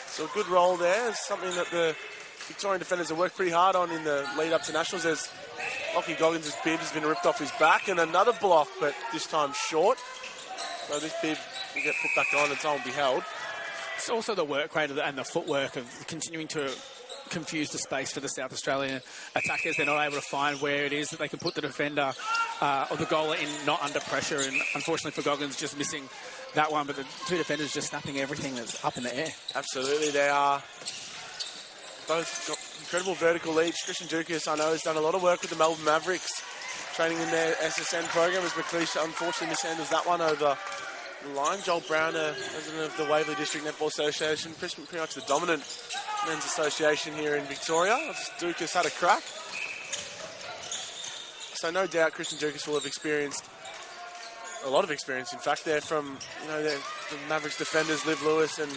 S1: So a good roll there. It's something that the Victorian defenders have worked pretty hard on in the lead up to Nationals. As Lockie Goggins' bib has been ripped off his back, and another block, but this time short. So this bib will get put back on and time will be held.
S2: It's also the work rate and the footwork of continuing to confuse the space for the South Australian attackers. They're not able to find where it is that they can put the defender or the goaler in, not under pressure. And unfortunately for Goggins, just missing that one. But the two defenders just snapping everything that's up in the air.
S1: Absolutely, they are both got incredible vertical leaps. Christian Dukas, I know, has done a lot of work with the Melbourne Mavericks, training in their SSN program, as McLeish unfortunately mishandles that one over the line. Joel Browner, president of the Waverley District Netball Association, pretty much the dominant Men's Association here in Victoria. Dukas had a crack. So no doubt Christian Dukas will have experienced a lot of experience, in fact, there from the Mavericks defenders, Liv Lewis and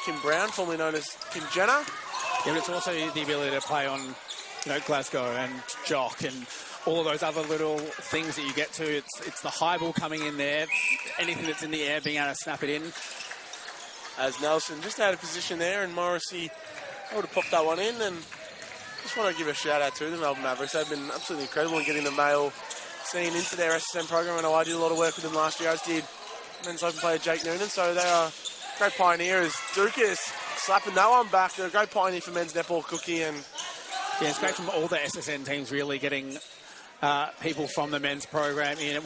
S1: Kim Brown, formerly known as Kim Jenner.
S2: Yeah, but it's also the ability to play on Glasgow and Jock and all of those other little things that you get to. It's the high ball coming in there, anything that's in the air, being able to snap it in.
S1: As Nelson just out of position there, and Morrissey able to pop that one in. And just want to give a shout out to the Melbourne Mavericks. They've been absolutely incredible in getting the male scene into their SSN program. I know I did a lot of work with them last year, as did men's open player Jake Noonan. So they are great pioneers. Dukas slapping that one back. They're a great pioneer for men's netball, Cookie. And
S2: yeah, it's great from all the SSN teams really getting people from the men's program in.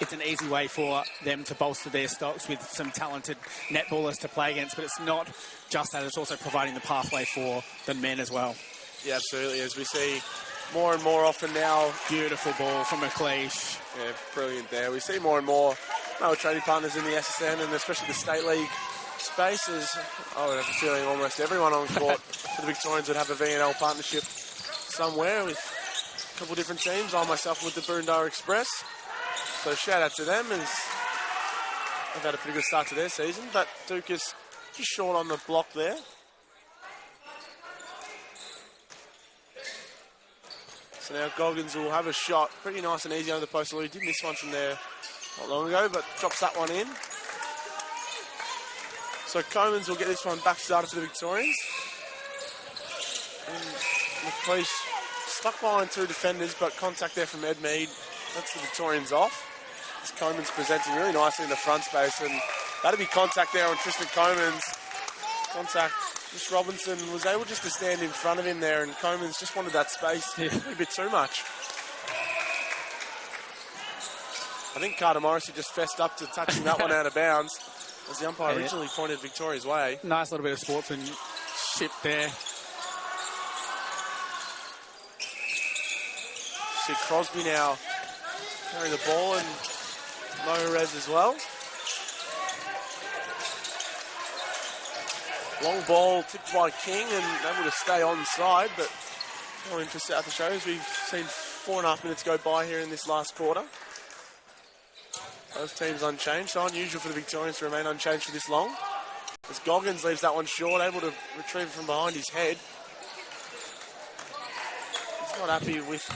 S2: It's an easy way for them to bolster their stocks with some talented netballers to play against, but it's not just that, it's also providing the pathway for the men as well.
S1: Yeah, absolutely, as we see more and more often now.
S2: Beautiful ball from McLeish.
S1: Yeah, brilliant there. We see more and more male trading partners in the SSN and especially the State League spaces. I would have a feeling almost everyone on court for the Victorians would have a VNL partnership somewhere with a couple of different teams. I myself with the Boroondara Express. So shout out to them as they've had a pretty good start to their season, but Dukas just short on the block there. So now Goggins will have a shot, pretty nice and easy under the post. Well, he did miss one from there not long ago, but drops that one in. So Comans will get this one back started for the Victorians. And McLeish stuck behind two defenders, but contact there from Ed Mead. That's the Victorians off. This Comans presenting really nicely in the front space, and that'll be contact there on Tristan Comans. Contact. Chris Robinson was able just to stand in front of him there, and Comans just wanted that space a bit too much. I think Carter Morrissey just fessed up to touching that one out of bounds, as the umpire originally pointed Victoria's way.
S2: Nice little bit of sportsmanship there.
S1: See Crosby now carrying the ball, and Moharez as well. Long ball tipped by King and able to stay on side, but going for South Australia. We've seen 4.5 minutes go by here in this last quarter. Both teams unchanged, so unusual for the Victorians to remain unchanged for this long. As Goggins leaves that one short, able to retrieve it from behind his head. He's not happy with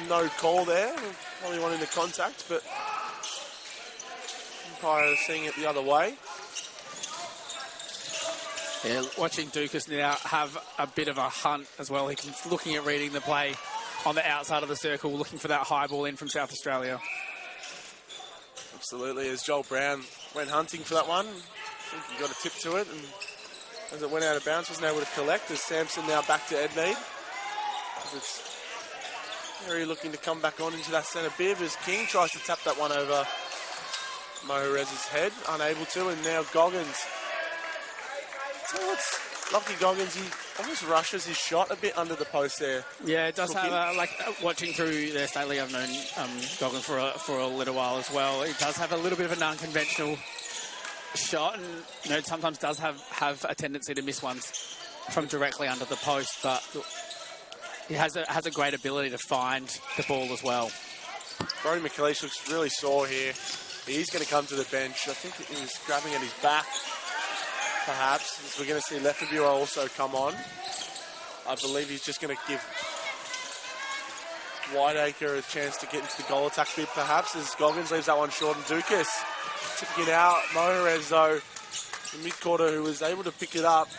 S1: no call there. Probably wanting the contact, but umpire seeing it the other way.
S2: Yeah, watching Dukas now have a bit of a hunt as well. He's looking at reading the play on the outside of the circle, looking for that high ball in from South Australia.
S1: Absolutely, as Joel Brown went hunting for that one. I think he got a tip to it, and as it went out of bounds, wasn't able to collect. As Sampson now back to Ed Mead. It's Perry looking to come back on into that centre bib as King tries to tap that one over Moharez's head, unable to, and now Goggins. So what's lucky Goggins, he almost rushes his shot a bit under the post there.
S2: Yeah, it does have watching through their State League, I've known Goggins for a little while as well. It does have a little bit of an unconventional shot, and sometimes does have a tendency to miss ones from directly under the post, but he has a great ability to find the ball as well.
S1: Brody McLeish looks really sore here. He's going to come to the bench. I think he was grabbing at his back, perhaps, as we're going to see Lefebvre also come on. I believe he's just going to give Whiteacre a chance to get into the goal attack bit, perhaps, as Goggins leaves that one short, and Dukas tipping it out. Moharez, though, the mid-quarter, who was able to pick it up.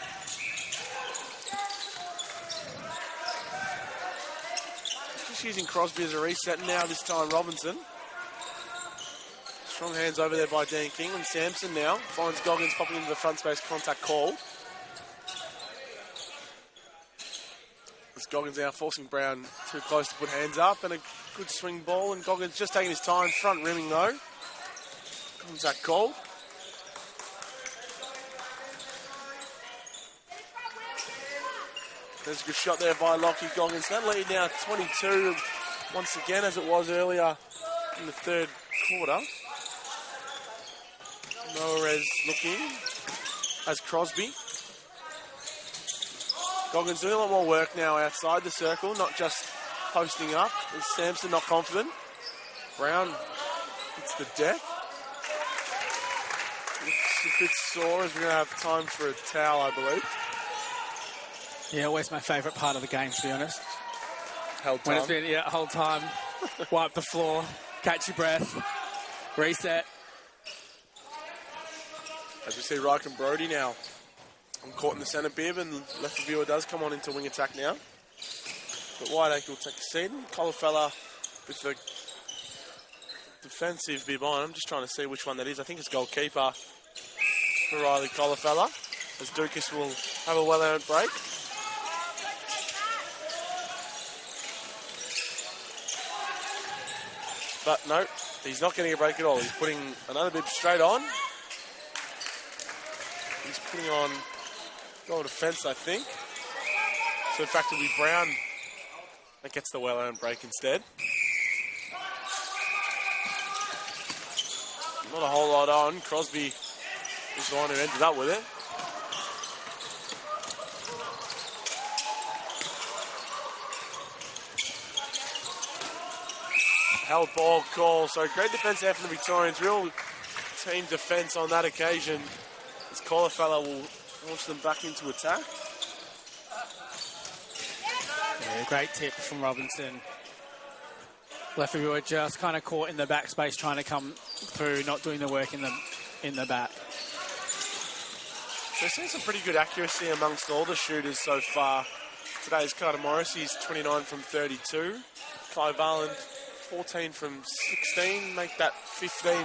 S1: Just using Crosby as a reset, and now this time Robinson. Strong hands over there by Dan King, and Sampson now finds Goggins popping into the front space, contact call. As Goggins now forcing Brown too close to put hands up, and a good swing ball, and Goggins just taking his time, front rimming though. Contact call. There's a good shot there by Lockie Goggins. That lead now 22 once again, as it was earlier in the third quarter. Moharez looking as Crosby. Goggins doing a lot more work now outside the circle, not just posting up. Is Sampson not confident? Brown hits the deck. Looks a bit sore as we're going to have time for a towel, I believe.
S2: Yeah, always my favourite part of the game, to be honest.
S1: Held
S2: When
S1: time.
S2: it's been, whole time, wipe the floor, catch your breath, reset.
S1: As we see Ryken Brody now. I'm caught in the centre bib, and left viewer does come on into wing attack now. But Whiteacre will take the seat. Colifella with the defensive bib on. I'm just trying to see which one that is. I think it's goalkeeper for Riley Colifella, as Dukas will have a well-earned break. But no, he's not getting a break at all. He's putting another bib straight on. He's putting on goal defence, I think. So in fact it'll be Brown that gets the well-earned break instead. Not a whole lot on. Crosby is the one who ended up with it. Held ball call. So great defence there from the Victorians. Real team defence on that occasion. As Colifella will launch them back into attack.
S2: Yeah, great tip from Robinson. Left viewer just kind of caught in the backspace, trying to come through, not doing the work in the back.
S1: So we've seen some pretty good accuracy amongst all the shooters so far. Today's Carter Morrissey's 29 from 32. Kai Varland 14 from 16. Make that 15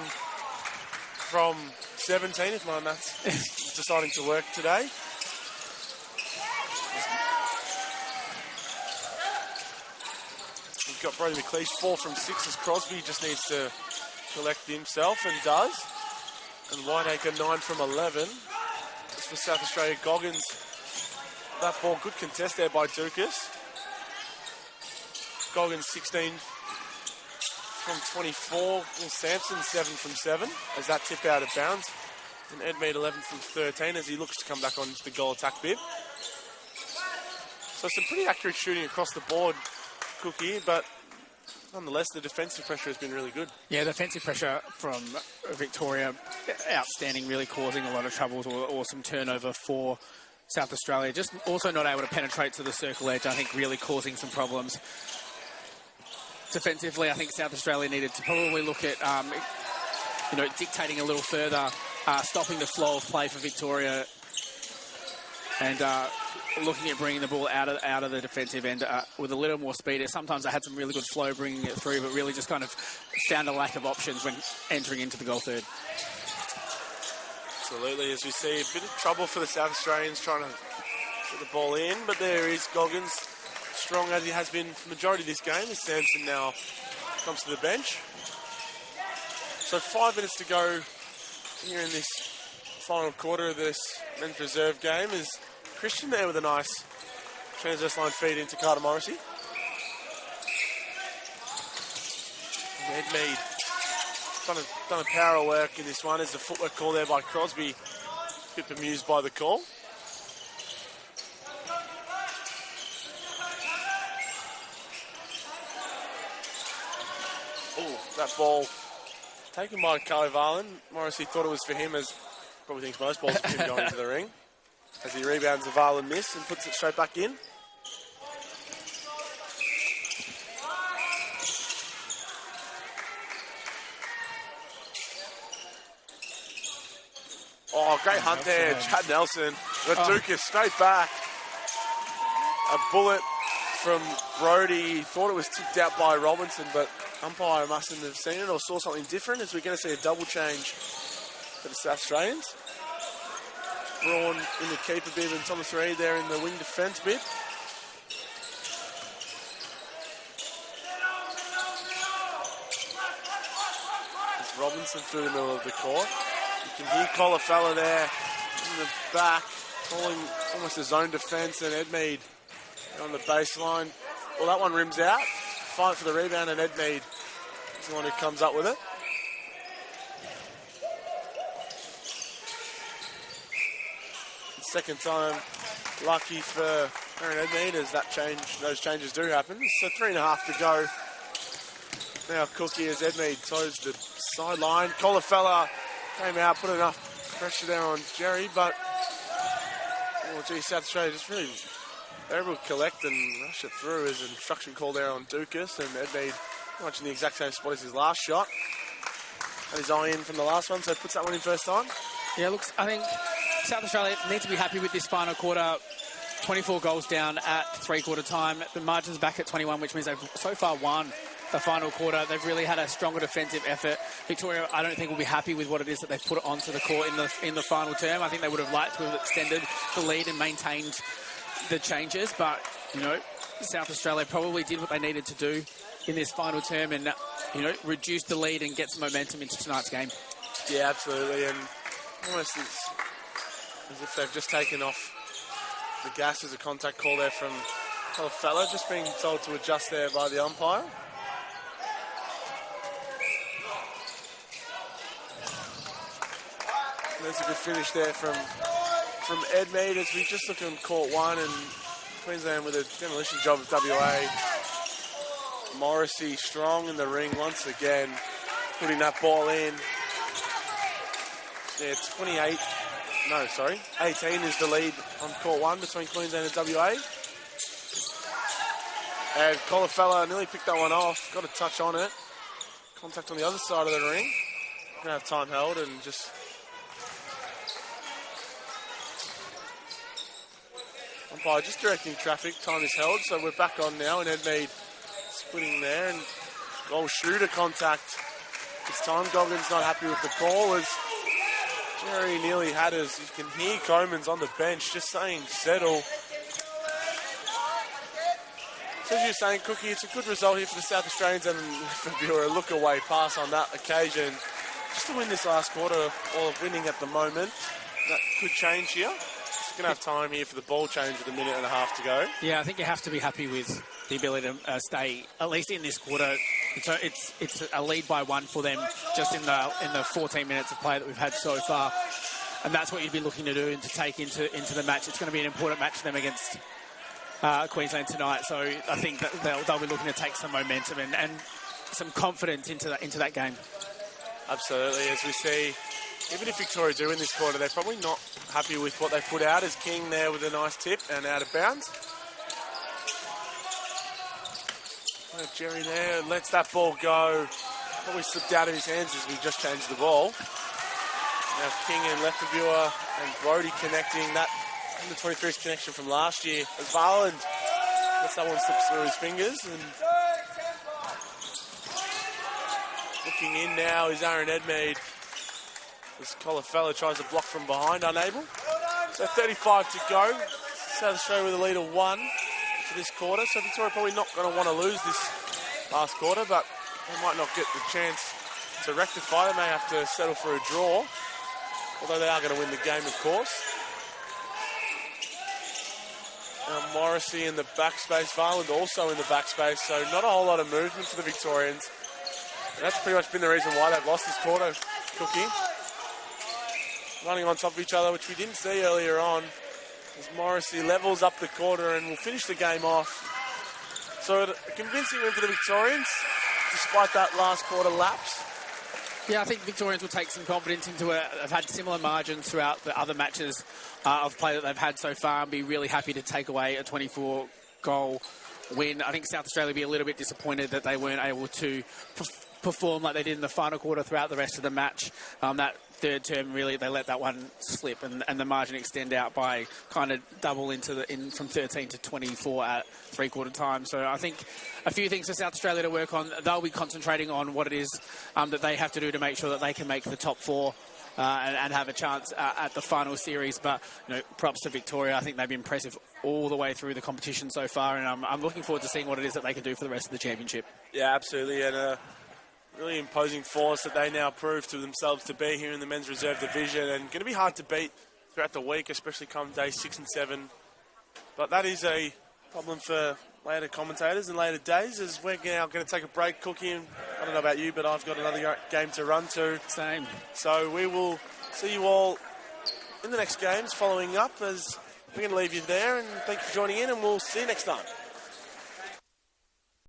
S1: from 17 if my maths is deciding to work today. We've got Brody McLeish 4 from 6 as Crosby just needs to collect himself and does. And Whiteacre 9 from 11. As for South Australia, Goggins, that ball, good contest there by Dukas. Goggins 16 from 24. Will Sampson 7 from 7 as that tip out of bounds. And Edmead 11 from 13 as he looks to come back on the goal attack bib. So some pretty accurate shooting across the board, Cookie, but nonetheless the defensive pressure has been really good.
S2: Yeah, the defensive pressure from Victoria, outstanding, really causing a lot of troubles or some turnover for South Australia. Just also not able to penetrate to the circle edge, I think really causing some problems. Defensively, I think South Australia needed to probably look at, dictating a little further, stopping the flow of play for Victoria and looking at bringing the ball out of the defensive end with a little more speed. Sometimes they had some really good flow bringing it through, but really just kind of found a lack of options when entering into the goal third.
S1: Absolutely, as we see a bit of trouble for the South Australians trying to get the ball in, but there is Goggins, strong as he has been for the majority of this game, as Sampson now comes to the bench. So 5 minutes to go here in this final quarter of this men's reserve game. Is Christian there with a nice transverse line feed into Carter Morrissey. Ed Mead done a power of work in this one as the footwork call there by Crosby. A bit bemused by the call. Oh, that ball taken by Kai Varland. Morrissey thought it was for him, as probably thinks most balls are going into the ring. As he rebounds the Varland miss and puts it straight back in. Oh, great hunt there, Chad Nelson. Dukas straight back. A bullet from Brody. He thought it was tipped out by Robinson, but umpire mustn't have seen it or saw something different, as we're going to see a double change for the South Australians. Braun in the keeper bib and Thomas Reid there in the wing defence bib. It's Robinson through the middle of the court. You can hear Colifella there in the back, calling almost a zone defence, and Edmead on the baseline. Well, that one rims out. Fight for the rebound, and Edmead is the one who comes up with it. Second time lucky for Aaron Edmead, as those changes do happen. So 3.5 to go. Now Cookie as Edmead toes the sideline. Colafella came out, put enough pressure there on Jerry, but South Australia just really they're able to collect and rush it through. As an instruction call there on Dukas, and Edmead much in the exact same spot as his last shot. And his eye in from the last one, so puts that one in first time.
S2: Yeah, looks. I think South Australia need to be happy with this final quarter. 24 goals down at three-quarter time. The margin's back at 21, which means they've so far won the final quarter. They've really had a stronger defensive effort. Victoria, I don't think, will be happy with what it is that they've put onto the court in the final term. I think they would have liked to have extended the lead and maintained the changes, but, you know, South Australia probably did what they needed to do in this final term and, you know, reduce the lead and get some momentum into tonight's game.
S1: Yeah, absolutely, and almost as if they've just taken off the gas. As a contact call there from Colafella, just being told to adjust there by the umpire. There's a good finish there from Edmead as we just look on court one, and Queensland with a demolition job of WA. Morrissey strong in the ring once again, putting that ball in. Yeah, 18 is the lead on court one between Queensland and WA. And Colafella nearly picked that one off, got a touch on it. Contact on the other side of the ring. Gonna have time held and just... Umpire just directing traffic, time is held, so we're back on now, and Edmead splitting there, and goal shooter contact. This time Goggins not happy with the call as Jerry nearly had us. You can hear Comans on the bench just saying settle. So as you're saying, Cookie, it's a good result here for the South Australians, and for a look away pass on that occasion. Just to win this last quarter, or winning at the moment, that could change here. Going to have time here for the ball change with 1.5 minutes to go.
S2: Yeah, I think you have to be happy with the ability to stay at least in this quarter. It's a lead by one for them just in the 14 minutes of play that we've had so far, and that's what you'd be looking to do and to take into the match. It's going to be an important match for them against Queensland tonight. So I think that they'll be looking to take some momentum and some confidence into that game.
S1: Absolutely, as we see. Even if Victoria do in this quarter, they're probably not happy with what they put out, as King there with a nice tip and out of bounds. Jerry there lets that ball go. Probably slipped out of his hands as we just changed the ball. Now King and Lefevere and Brody connecting. That under 23's connection from last year. As Varland lets that one slip through his fingers. And looking in now is Aaron Edmead. As Colafella tries to block from behind, unable. So 35 to go. South Australia with a lead of 1 for this quarter. So Victoria probably not going to want to lose this last quarter, but they might not get the chance to rectify. They may have to settle for a draw, although they are going to win the game, of course. Now Morrissey in the backspace, Varland also in the backspace, so not a whole lot of movement for the Victorians. And that's pretty much been the reason why they've lost this quarter, Cookie. Running on top of each other, which we didn't see earlier on, as Morrissey levels up the quarter and will finish the game off. So a convincing win for the Victorians, despite that last quarter lapse.
S2: Yeah, I think Victorians will take some confidence into it. They've had similar margins throughout the other matches of play that they've had so far, and be really happy to take away a 24-goal win. I think South Australia will be a little bit disappointed that they weren't able to perform like they did in the final quarter throughout the rest of the match. That third term, really, they let that one slip and the margin extend out by kind of double from 13 to 24 at three-quarter time. So I think a few things for South Australia to work on. They'll be concentrating on what it is that they have to do to make sure that they can make the top 4 and have a chance at the final series. But, you know, props to Victoria. I think they've been impressive all the way through the competition so far, and I'm looking forward to seeing what it is that they can do for the rest of the championship.
S1: Yeah, absolutely, and really imposing force that they now prove to themselves to be here in the men's reserve division, and going to be hard to beat throughout the week, especially come days 6 and 7. But that is a problem for later commentators and later days, as we're now going to take a break, Cookie, and I don't know about you, but I've got another game to run to.
S2: Same.
S1: So we will see you all in the next games following up, as we're going to leave you there, and thanks for joining in, and we'll see you next time.